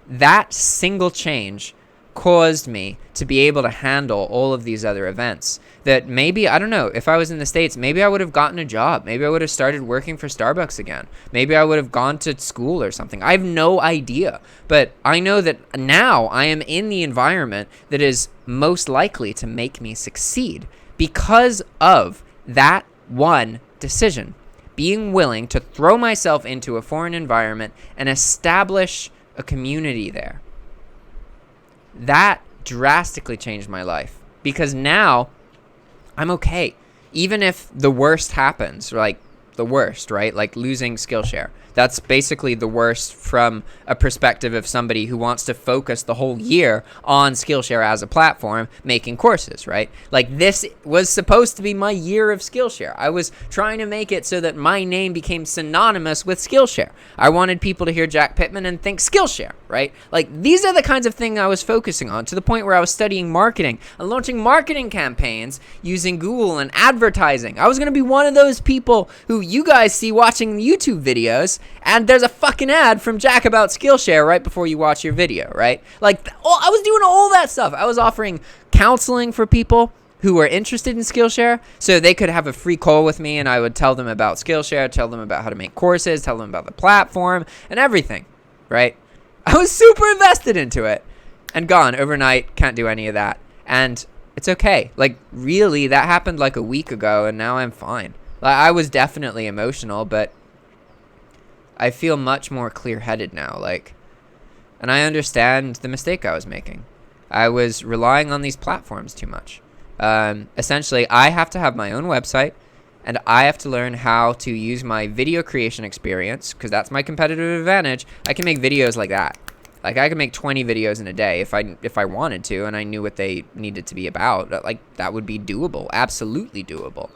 That single change caused me to be able to handle all of these other events that maybe, I don't know, if I was in the States, maybe I would have gotten a job. Maybe I would have started working for Starbucks again. Maybe I would have gone to school or something. I have no idea. But I know that now I am in the environment that is most likely to make me succeed because of that one decision. Being willing to throw myself into a foreign environment and establish a community there. That drastically changed my life because now I'm okay. Even if the worst happens, like the worst, right? Like losing Skillshare. That's basically the worst from a perspective of somebody who wants to focus the whole year on Skillshare as a platform, making courses, right? Like this was supposed to be my year of Skillshare. I was trying to make it so that my name became synonymous with Skillshare. I wanted people to hear Jack Pitman and think Skillshare, right? Like these are the kinds of things I was focusing on to the point where I was studying marketing and launching marketing campaigns using Google and advertising. I was going to be one of those people who you guys see watching YouTube videos and there's a fucking ad from Jack about Skillshare right before you watch your video, right? Like, I was doing all that stuff. I was offering counseling for people who were interested in Skillshare so they could have a free call with me and I would tell them about Skillshare, tell them about how to make courses, tell them about the platform and everything, right? I was super invested into it and gone overnight, can't do any of that. And it's okay. Like, really, that happened like a week ago and now I'm fine. Like, I was definitely emotional, but I feel much more clear-headed now, like, and I understand the mistake I was making. I was relying on these platforms too much. Essentially, I have to have my own website, and I have to learn how to use my video creation experience, because that's my competitive advantage. I can make videos like that. Like, I could make 20 videos in a day if I wanted to, and I knew what they needed to be about. Like, that would be doable, absolutely doable.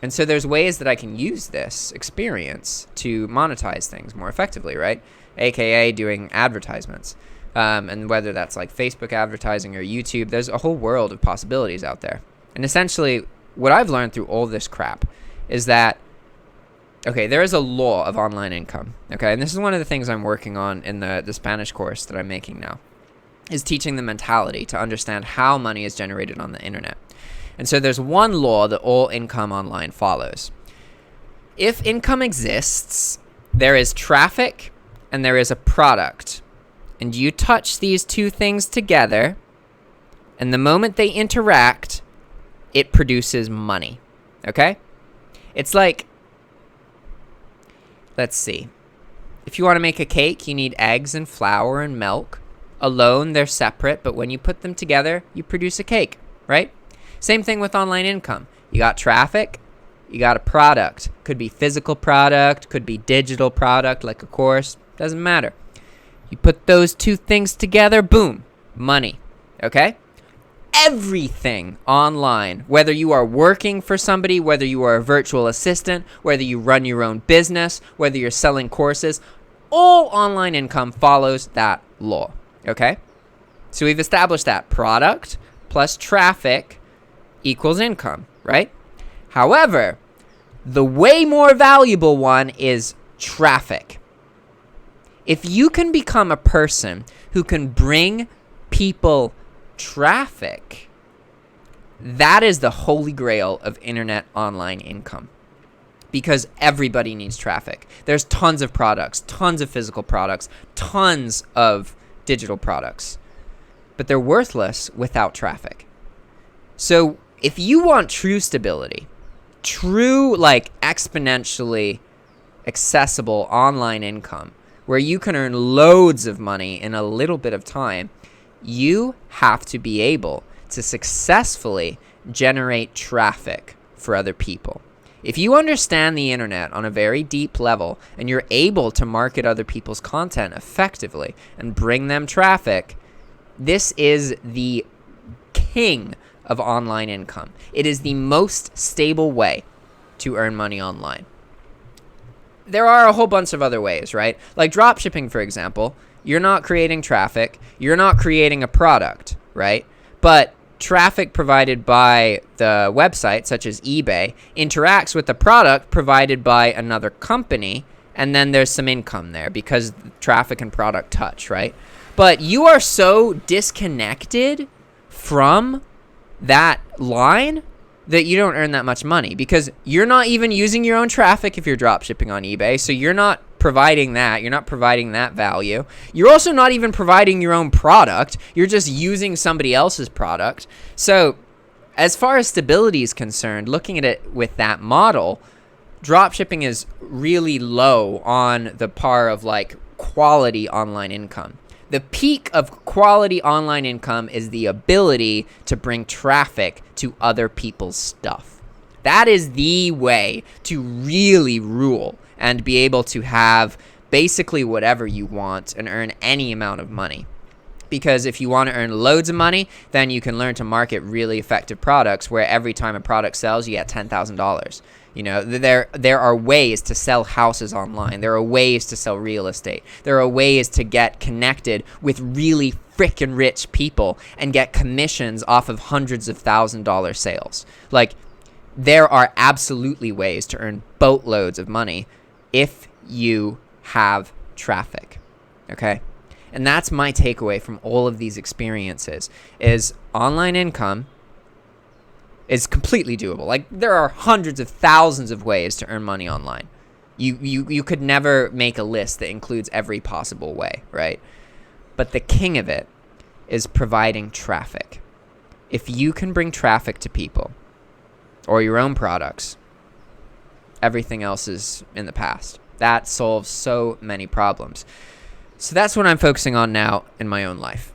And so there's ways that I can use this experience to monetize things more effectively, right? AKA doing advertisements. And whether that's like Facebook advertising or YouTube, there's a whole world of possibilities out there. And essentially, what I've learned through all this crap is that, okay, there is a law of online income, okay? And this is one of the things I'm working on in the Spanish course that I'm making now, is teaching the mentality to understand how money is generated on the internet. And so there's one law that all income online follows. If income exists, there is traffic and there is a product. And you touch these two things together, and the moment they interact, it produces money. Okay? It's like, let's see. If you want to make a cake, you need eggs and flour and milk. Alone, they're separate, but when you put them together, you produce a cake, right? Same thing with online income. You got traffic, you got a product. Could be physical product, could be digital product like a course, doesn't matter. You put those two things together, boom, money, okay? Everything online, whether you are working for somebody, whether you are a virtual assistant, whether you run your own business, whether you're selling courses, all online income follows that law, okay? So we've established that product plus traffic equals income, right? However, the way more valuable one is traffic. If you can become a person who can bring people traffic, that is the holy grail of internet online income. Because everybody needs traffic. There's tons of products, tons of physical products, tons of digital products. But they're worthless without traffic. So if you want true stability, true like exponentially accessible online income, where you can earn loads of money in a little bit of time, you have to be able to successfully generate traffic for other people. If you understand the internet on a very deep level and you're able to market other people's content effectively and bring them traffic, this is the king of online income. It is the most stable way to earn money online. There are a whole bunch of other ways, right? Like dropshipping, for example. You're not creating traffic. You're not creating a product, right? But traffic provided by the website, such as eBay, interacts with the product provided by another company, and then there's some income there because traffic and product touch, right? But you are so disconnected from that line that you don't earn that much money because you're not even using your own traffic if you're dropshipping on eBay, so you're not providing that. You're not providing that value. You're also not even providing your own product. You're just using somebody else's product. So as far as stability is concerned, looking at it with that model, dropshipping is really low on the par of like quality online income. The peak of quality online income is the ability to bring traffic to other people's stuff. That is the way to really rule and be able to have basically whatever you want and earn any amount of money. Because if you want to earn loads of money, then you can learn to market really effective products where every time a product sells, you get $10,000. You know, there are ways to sell houses online. There are ways to sell real estate. There are ways to get connected with really freaking rich people and get commissions off of hundreds of $1,000 sales. Like, there are absolutely ways to earn boatloads of money if you have traffic, okay? And that's my takeaway from all of these experiences is online income is completely doable. Like, there are hundreds of thousands of ways to earn money online. You could never make a list that includes every possible way, right? But the king of it is providing traffic. If you can bring traffic to people or your own products, everything else is in the past. That solves so many problems. So that's what I'm focusing on now in my own life,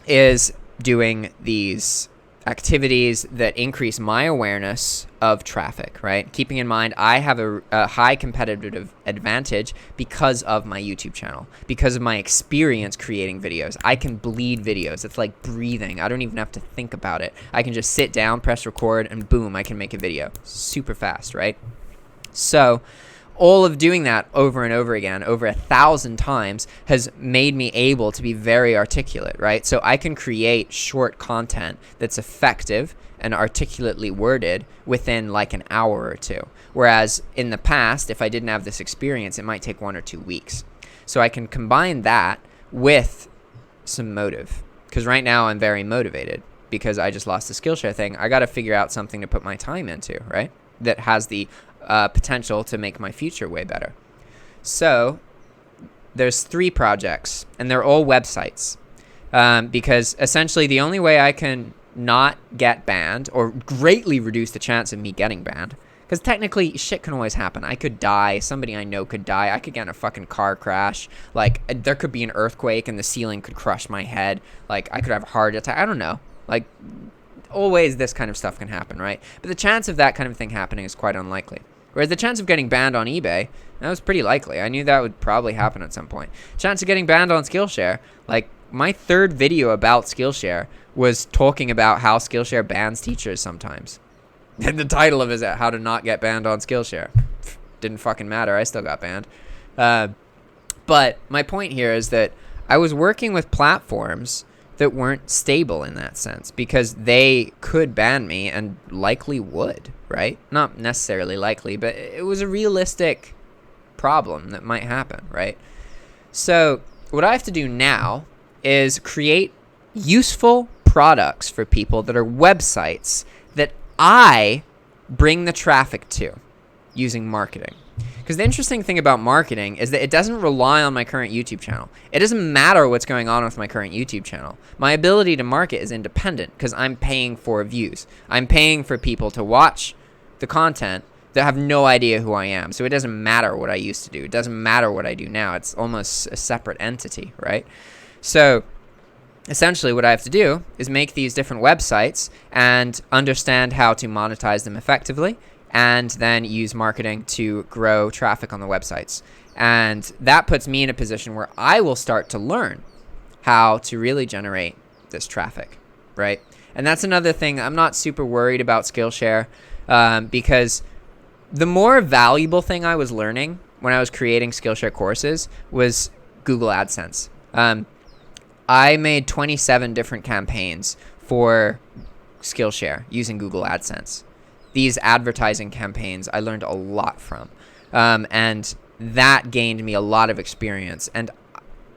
is doing these activities that increase my awareness of traffic, right? Keeping in mind, I have a high competitive advantage because of my YouTube channel, because of my experience creating videos. I can bleed videos. It's like breathing. I don't even have to think about it. I can just sit down, press record, and boom, I can make a video super fast, right? So all of doing that over and over again, over 1,000 times, has made me able to be very articulate, right? So I can create short content that's effective and articulately worded within like an hour or two. Whereas in the past, if I didn't have this experience, it might take 1 or 2 weeks. So I can combine that with some motive. Because right now I'm very motivated because I just lost the Skillshare thing. I got to figure out something to put my time into, right? That has the potential to make my future way better. So there's 3 projects, and they're all websites, because essentially the only way I can not get banned or greatly reduce the chance of me getting banned, because technically shit can always happen. I could die. Somebody I know could die. I could get in a fucking car crash. Like, there could be an earthquake and the ceiling could crush my head. Like, I could have a heart attack. I don't know. Like, always this kind of stuff can happen, right? But the chance of that kind of thing happening is quite unlikely. Whereas the chance of getting banned on eBay, that was pretty likely. I knew that would probably happen at some point. Chance of getting banned on Skillshare, like my 3rd video about Skillshare was talking about how Skillshare bans teachers sometimes. And the title of it is How to Not Get Banned on Skillshare. Didn't fucking matter. I still got banned. But my point here is that I was working with platforms that weren't stable in that sense, because they could ban me and likely would, right? Not necessarily likely, but it was a realistic problem that might happen, right? So what I have to do now is create useful products for people that are websites that I bring the traffic to using marketing. Because the interesting thing about marketing is that it doesn't rely on my current YouTube channel. It doesn't matter what's going on with my current YouTube channel. My ability to market is independent because I'm paying for views. I'm paying for people to watch the content that have no idea who I am. So it doesn't matter what I used to do. It doesn't matter what I do now. It's almost a separate entity, right? So essentially what I have to do is make these different websites and understand how to monetize them effectively, and then use marketing to grow traffic on the websites. And that puts me in a position where I will start to learn how to really generate this traffic, right? And that's another thing. I'm not super worried about Skillshare because the more valuable thing I was learning when I was creating Skillshare courses was Google AdSense. I made 27 different campaigns for Skillshare using Google AdSense. These advertising campaigns I learned a lot from, and that gained me a lot of experience. And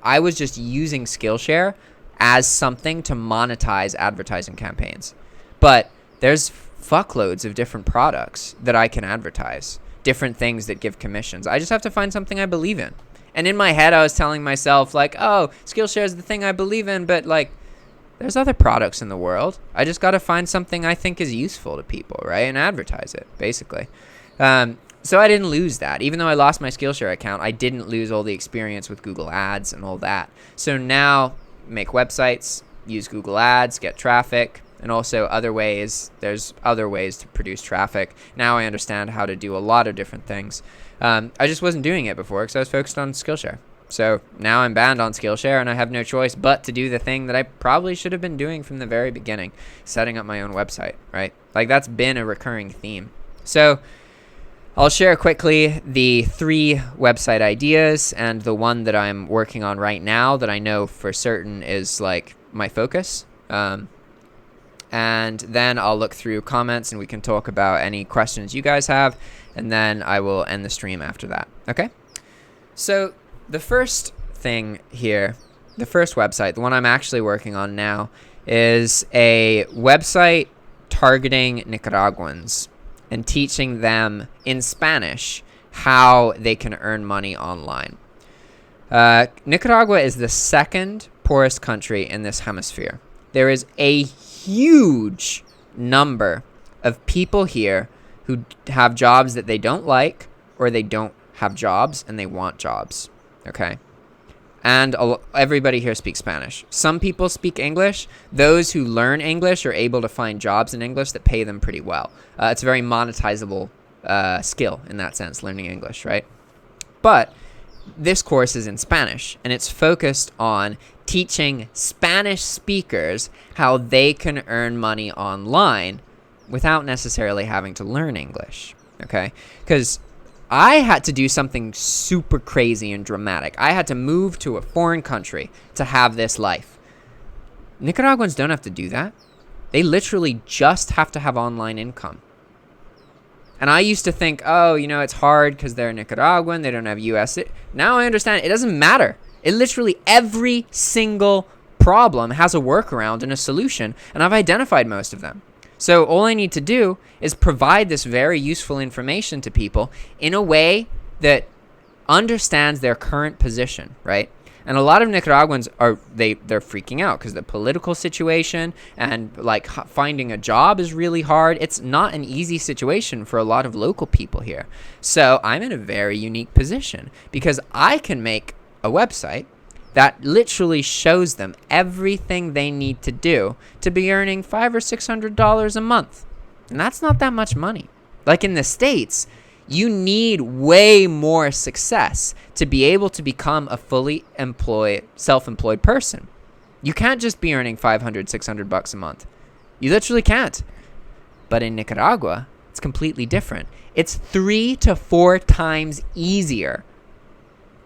I was just using Skillshare as something to monetize advertising campaigns. But there's fuckloads of different products that I can advertise, different things that give commissions. I just have to find something I believe in. And in my head, I was telling myself, like, oh, Skillshare is the thing I believe in, but, like, there's other products in the world. I just got to find something I think is useful to people, right? And advertise it, basically. So I didn't lose that. Even though I lost my Skillshare account, I didn't lose all the experience with Google Ads and all that. So now, make websites, use Google Ads, get traffic, and also other ways. There's other ways to produce traffic. Now I understand how to do a lot of different things. I just wasn't doing it before because I was focused on Skillshare. So now I'm banned on Skillshare, and I have no choice but to do the thing that I probably should have been doing from the very beginning, setting up my own website, right? Like, that's been a recurring theme. So I'll share quickly the 3 website ideas and the one that I'm working on right now that I know for certain is, like, my focus. And then I'll look through comments and we can talk about any questions you guys have, and then I will end the stream after that. Okay? So the first thing here, the first website, the one I'm actually working on now, is a website targeting Nicaraguans and teaching them in Spanish how they can earn money online. Nicaragua is the second poorest country in this hemisphere. There is a huge number of people here who have jobs that they don't like, or they don't have jobs and they want jobs. Okay? And everybody here speaks Spanish. Some people speak English. Those who learn English are able to find jobs in English that pay them pretty well. It's a very monetizable skill in that sense, learning English, right? But this course is in Spanish, and it's focused on teaching Spanish speakers how they can earn money online without necessarily having to learn English, okay? Because I had to do something super crazy and dramatic. I had to move to a foreign country to have this life. Nicaraguans don't have to do that. They literally just have to have online income. And I used to think, oh, you know, it's hard because they're Nicaraguan, they don't have US. Now I understand it doesn't matter. It literally every single problem has a workaround and a solution, and I've identified most of them. So all I need to do is provide this very useful information to people in a way that understands their current position, right? And a lot of Nicaraguans they're freaking out because the political situation and like finding a job is really hard. It's not an easy situation for a lot of local people here. So I'm in a very unique position because I can make a website that literally shows them everything they need to do to be earning $500 or $600 a month. And that's not that much money. Like in the States, you need way more success to be able to become a fully self-employed person. You can't just be earning $500, $600 a month. You literally can't. But in Nicaragua, it's completely different. It's 3 to 4 times easier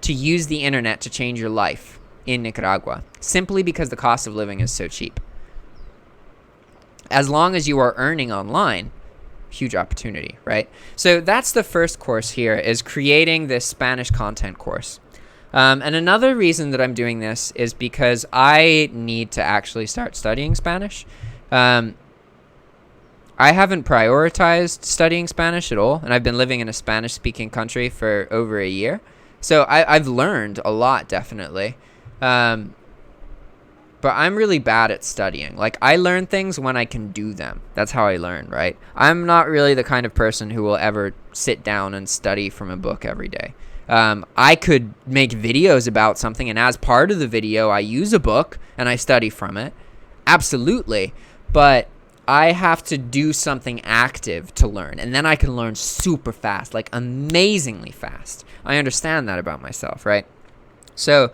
to use the internet to change your life in Nicaragua, simply because the cost of living is so cheap. As long as you are earning online, huge opportunity, right? So that's the first course here, is creating this Spanish content course. And another reason that I'm doing this is because I need to actually start studying Spanish. I haven't prioritized studying Spanish at all, and I've been living in a Spanish-speaking country for over a year. So I've learned a lot, definitely. But I'm really bad at studying. Like, I learn things when I can do them. That's how I learn, right? I'm not really the kind of person who will ever sit down and study from a book every day. I could make videos about something, and as part of the video, I use a book and I study from it. Absolutely. But I have to do something active to learn, and then I can learn super fast, like amazingly fast. I understand that about myself, right? So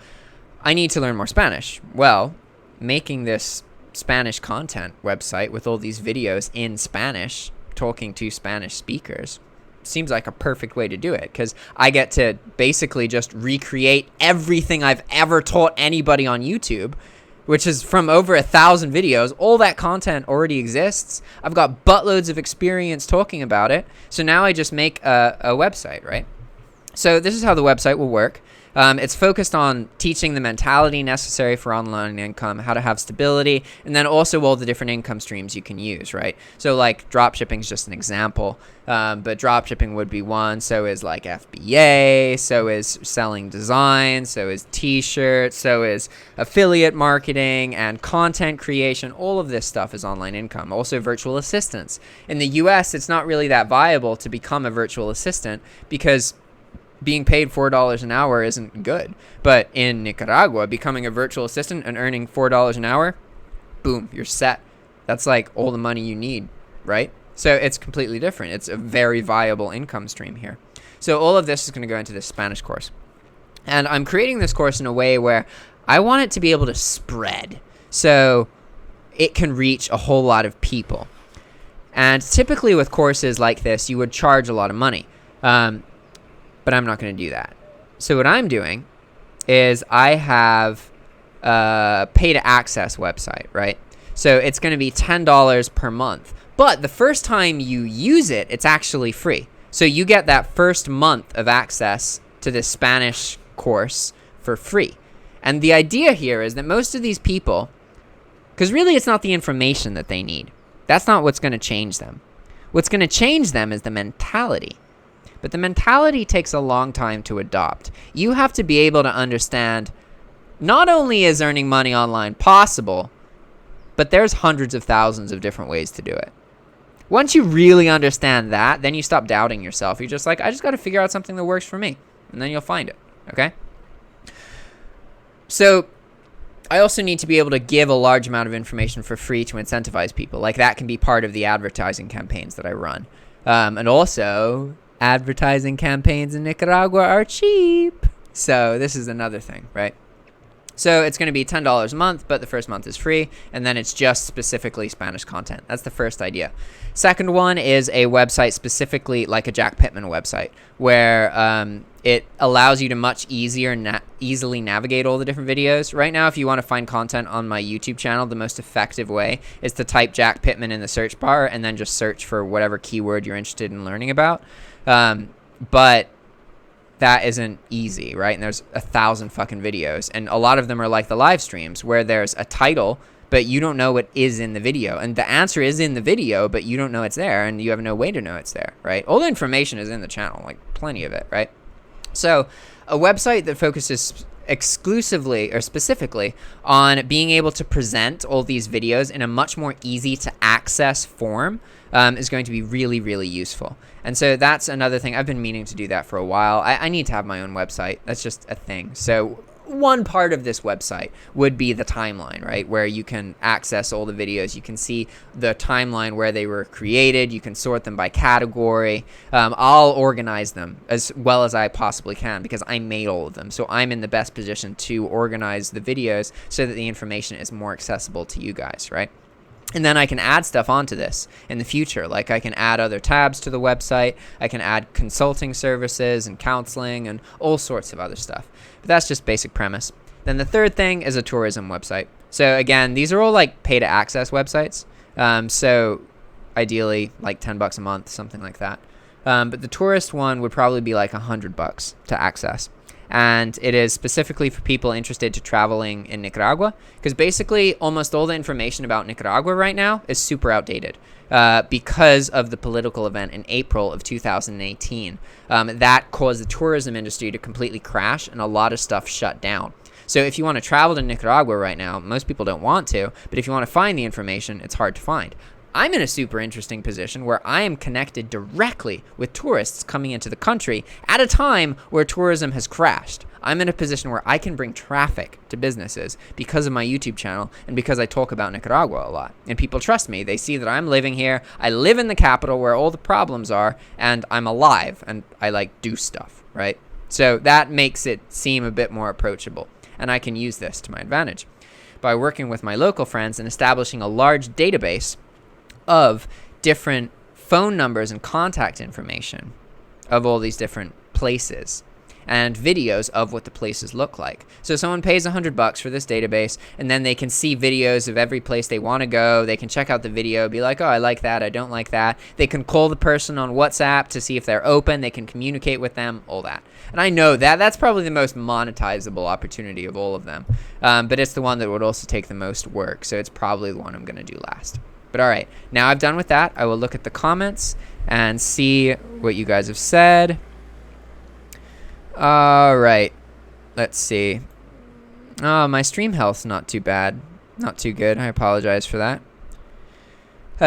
I need to learn more Spanish. Well, making this Spanish content website with all these videos in Spanish, talking to Spanish speakers, seems like a perfect way to do it, because I get to basically just recreate everything I've ever taught anybody on YouTube, which is from over 1,000 videos. All that content already exists. I've got buttloads of experience talking about it. So now I just make a website, right? So this is how the website will work. It's focused on teaching the mentality necessary for online income, how to have stability, and then also all the different income streams you can use, right? So like dropshipping is just an example, but dropshipping would be one. So is like FBA, so is selling design, so is t-shirts, so is affiliate marketing and content creation. All of this stuff is online income. Also virtual assistants. In the US, it's not really that viable to become a virtual assistant because being paid $4 an hour isn't good. But in Nicaragua, becoming a virtual assistant and earning $4 an hour, boom, you're set. That's like all the money you need, right? So it's completely different. It's a very viable income stream here. So all of this is going to go into this Spanish course. And I'm creating this course in a way where I want it to be able to spread so it can reach a whole lot of people. And typically with courses like this, you would charge a lot of money. But I'm not going to do that. So what I'm doing is I have a pay-to-access website, right? So it's going to be $10 per month. But the first time you use it, it's actually free. So you get that first month of access to this Spanish course for free. And the idea here is that most of these people, because really it's not the information that they need. That's not what's going to change them. What's going to change them is the mentality. But the mentality takes a long time to adopt. You have to be able to understand not only is earning money online possible, but there's hundreds of thousands of different ways to do it. Once you really understand that, then you stop doubting yourself. You're just like, I just got to figure out something that works for me. And then you'll find it, okay? So I also need to be able to give a large amount of information for free to incentivize people. Like that can be part of the advertising campaigns that I run. And also, advertising campaigns in Nicaragua are cheap. So this is another thing, right? So it's going to be $10 a month, but the first month is free, and then it's just specifically Spanish content. That's the first idea. Second one is a website specifically like a Jack Pitman website, where it allows you to much easily navigate all the different videos. Right now, if you want to find content on my YouTube channel, the most effective way is to type Jack Pitman in the search bar and then just search for whatever keyword you're interested in learning about. But that isn't easy, right? And there's 1,000 fucking videos, and a lot of them are like the live streams where there's a title, but you don't know what is in the video, and the answer is in the video, but you don't know it's there, and you have no way to know it's there, right? All the information is in the channel, like plenty of it, right? So a website that focuses exclusively or specifically on being able to present all these videos in a much more easy to access form is going to be really, really useful. And so that's another thing. I've been meaning to do that for a while. I need to have my own website. That's just a thing. So one part of this website would be the timeline, right? Where you can access all the videos. You can see the timeline where they were created. You can sort them by category. I'll organize them as well as I possibly can because I made all of them. So I'm in the best position to organize the videos so that the information is more accessible to you guys, right? And then I can add stuff onto this in the future. Like I can add other tabs to the website. I can add consulting services and counseling and all sorts of other stuff. But that's just basic premise. Then the third thing is a tourism website. So again, these are all like pay to access websites. So ideally like $10 a month, something like that. But the tourist one would probably be like $100 to access. And it is specifically for people interested to traveling in Nicaragua, because basically almost all the information about Nicaragua right now is super outdated because of the political event in April of 2018. That caused the tourism industry to completely crash and a lot of stuff shut down. So if you want to travel to Nicaragua right now, most people don't want to, but if you want to find the information, it's hard to find. I'm in a super interesting position where I am connected directly with tourists coming into the country at a time where tourism has crashed. I'm in a position where I can bring traffic to businesses because of my YouTube channel and because I talk about Nicaragua a lot. And people trust me. They see that I'm living here. I live in the capital where all the problems are, and I'm alive, and I like do stuff, right? So that makes it seem a bit more approachable, and I can use this to my advantage by working with my local friends and establishing a large database of different phone numbers and contact information of all these different places and videos of what the places look like. So someone pays $100 for this database, and then they can see videos of every place they want to go. They can check out the video, be like, oh, I like that, I don't like that. They can call the person on WhatsApp to see if they're open. They can communicate with them, all that. And I know that that's probably the most monetizable opportunity of all of them. But it's the one that would also take the most work. So it's probably the one I'm going to do last. But all right, now I've done with that. I will look at the comments and see what you guys have said. All right, let's see. Oh, my stream health's not too bad. Not too good. I apologize for that.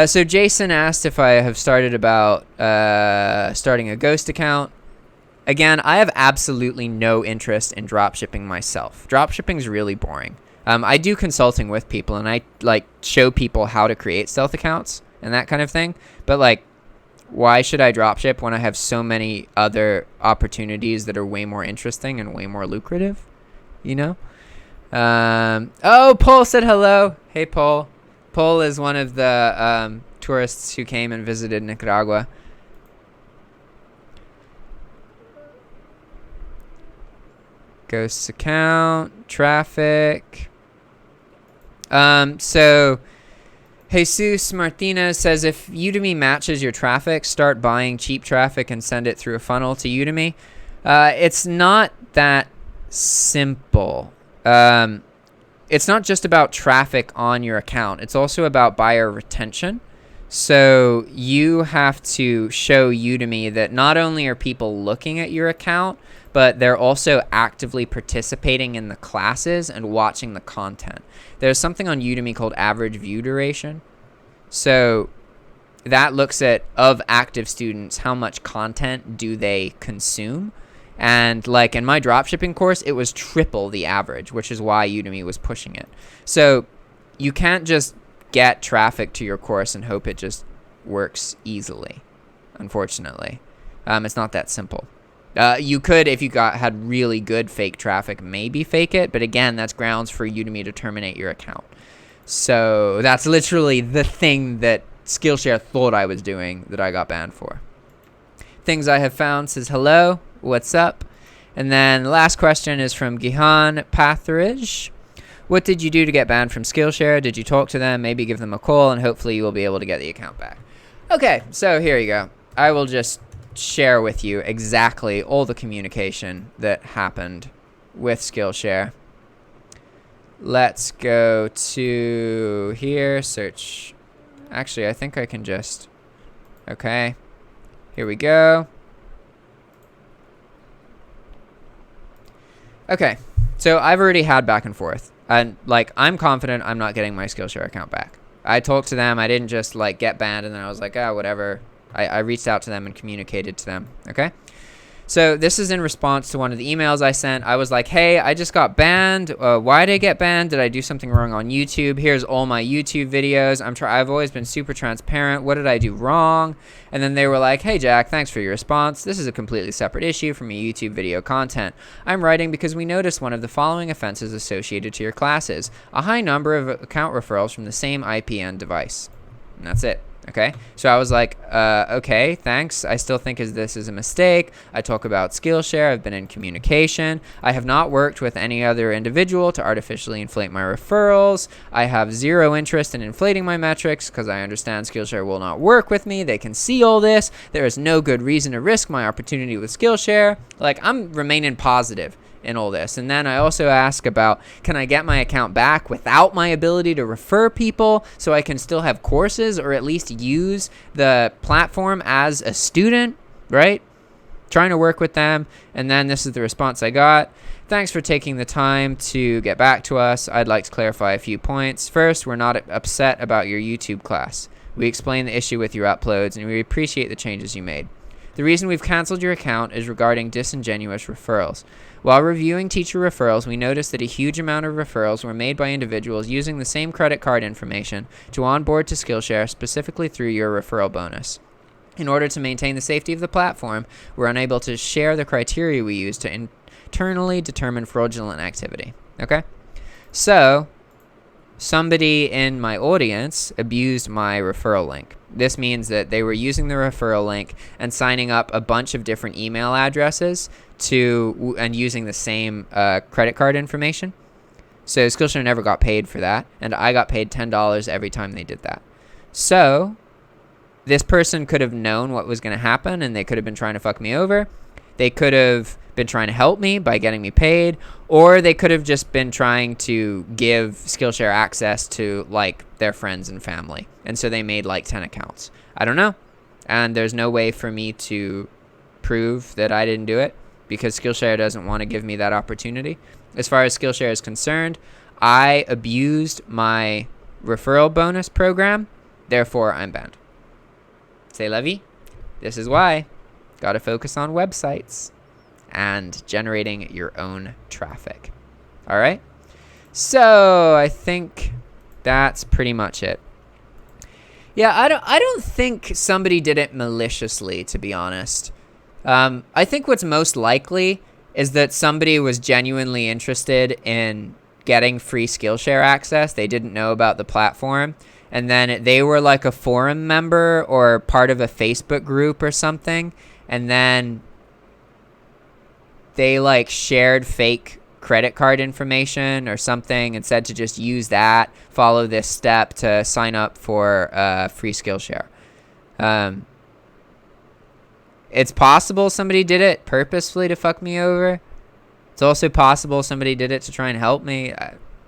So Jason asked if I have started about starting a ghost account. Again, I have absolutely no interest in dropshipping myself. Dropshipping is really boring. I do consulting with people, and I like show people how to create stealth accounts and that kind of thing. But like, why should I dropship when I have so many other opportunities that are way more interesting and way more lucrative? You know? Oh, Paul said hello. Hey, Paul. Paul is one of the tourists who came and visited Nicaragua. Ghosts account, traffic. So Jesus Martinez says, if Udemy matches your traffic, start buying cheap traffic and send it through a funnel to Udemy. It's not that simple. It's not just about traffic on your account. It's also about buyer retention. So you have to show Udemy that not only are people looking at your account, but they're also actively participating in the classes and watching the content. There's something on Udemy called average view duration. So that looks at, of active students, how much content do they consume. And like in my dropshipping course, it was triple the average, which is why Udemy was pushing it. So you can't just get traffic to your course and hope it just works easily, unfortunately. It's not that simple. You could, if you had really good fake traffic, maybe fake it. But again, that's grounds for Udemy to terminate your account. So that's literally the thing that Skillshare thought I was doing that I got banned for. Things I have found says, hello, what's up? And then the last question is from Gihan Pathridge. What did you do to get banned from Skillshare? Did you talk to them? Maybe give them a call, and hopefully you will be able to get the account back. Okay, so here you go. I will just share with you exactly all the communication that happened with Skillshare. Let's go to here, search. Actually, I think I can just, okay, here we go. Okay, so I've already had back and forth, and like, I'm confident I'm not getting my Skillshare account back. I talked to them. I didn't just like get banned and then I was like, oh, whatever. I reached out to them and communicated to them. Okay. So this is in response to one of the emails I sent. I was like, hey, I just got banned. Why did I get banned? Did I do something wrong on YouTube? Here's all my YouTube videos. I've always been super transparent. What did I do wrong? And then they were like, hey, Jack, thanks for your response. This is a completely separate issue from your YouTube video content. I'm writing because we noticed one of the following offenses associated to your classes: a high number of account referrals from the same IPN device. And that's it. Okay, so I was like, okay, thanks. I still think this is a mistake. I talk about Skillshare. I've been in communication. I have not worked with any other individual to artificially inflate my referrals. I have zero interest in inflating my metrics because I understand Skillshare will not work with me. They can see all this. There is no good reason to risk my opportunity with Skillshare. Like, I'm remaining positive in all this. And then I also ask about, can I get my account back without my ability to refer people so I can still have courses or at least use the platform as a student, right? Trying to work with them. And then this is the response I got. Thanks for taking the time to get back to us. I'd like to clarify a few points. First, we're not upset about your YouTube class. We explained the issue with your uploads and we appreciate the changes you made. The reason we've canceled your account is regarding disingenuous referrals. While reviewing teacher referrals, we noticed that a huge amount of referrals were made by individuals using the same credit card information to onboard to Skillshare specifically through your referral bonus. In order to maintain the safety of the platform, we're unable to share the criteria we use to internally determine fraudulent activity. Okay? So, somebody in my audience abused my referral link. This means that they were using the referral link and signing up a bunch of different email addresses and using the same credit card information. So Skillshare never got paid for that, and I got paid $10 every time they did that. So this person could have known what was going to happen, and they could have been trying to fuck me over. They could have been trying to help me by getting me paid, or they could have just been trying to give Skillshare access to like their friends and family. And so they made like 10 accounts. I don't know. And there's no way for me to prove that I didn't do it because Skillshare doesn't want to give me that opportunity. As far as Skillshare is concerned, I abused my referral bonus program. Therefore, I'm banned. C'est la vie. This is why. Got to focus on websites and generating your own traffic. All right. So I think that's pretty much it. Yeah, I don't think somebody did it maliciously, to be honest. I think what's most likely is that somebody was genuinely interested in getting free Skillshare access. They didn't know about the platform. And then they were like a forum member or part of a Facebook group or something. And then they like shared fake credit card information or something and said to just use that, follow this step to sign up for free Skillshare. It's possible somebody did it purposefully to fuck me over. It's also possible somebody did it to try and help me.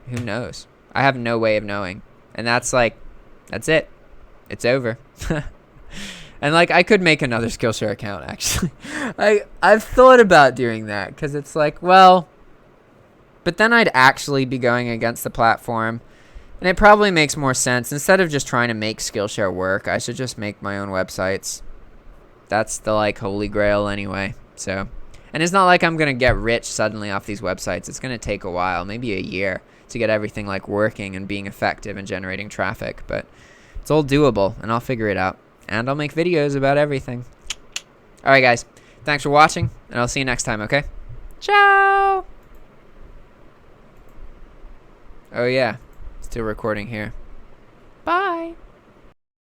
Who knows? I have no way of knowing. And that's it. It's over. And like I could make another Skillshare account actually. I've thought about doing that because it's like, well, but then I'd actually be going against the platform. And it probably makes more sense. Instead of just trying to make Skillshare work, I should just make my own websites. That's the like holy grail anyway. So, and it's not like I'm going to get rich suddenly off these websites. It's going to take a while, maybe a year to get everything like working and being effective and generating traffic. But it's all doable and I'll figure it out. And I'll make videos about everything. All right, guys. Thanks for watching and I'll see you next time, okay? Ciao! Oh yeah, still recording here. Bye.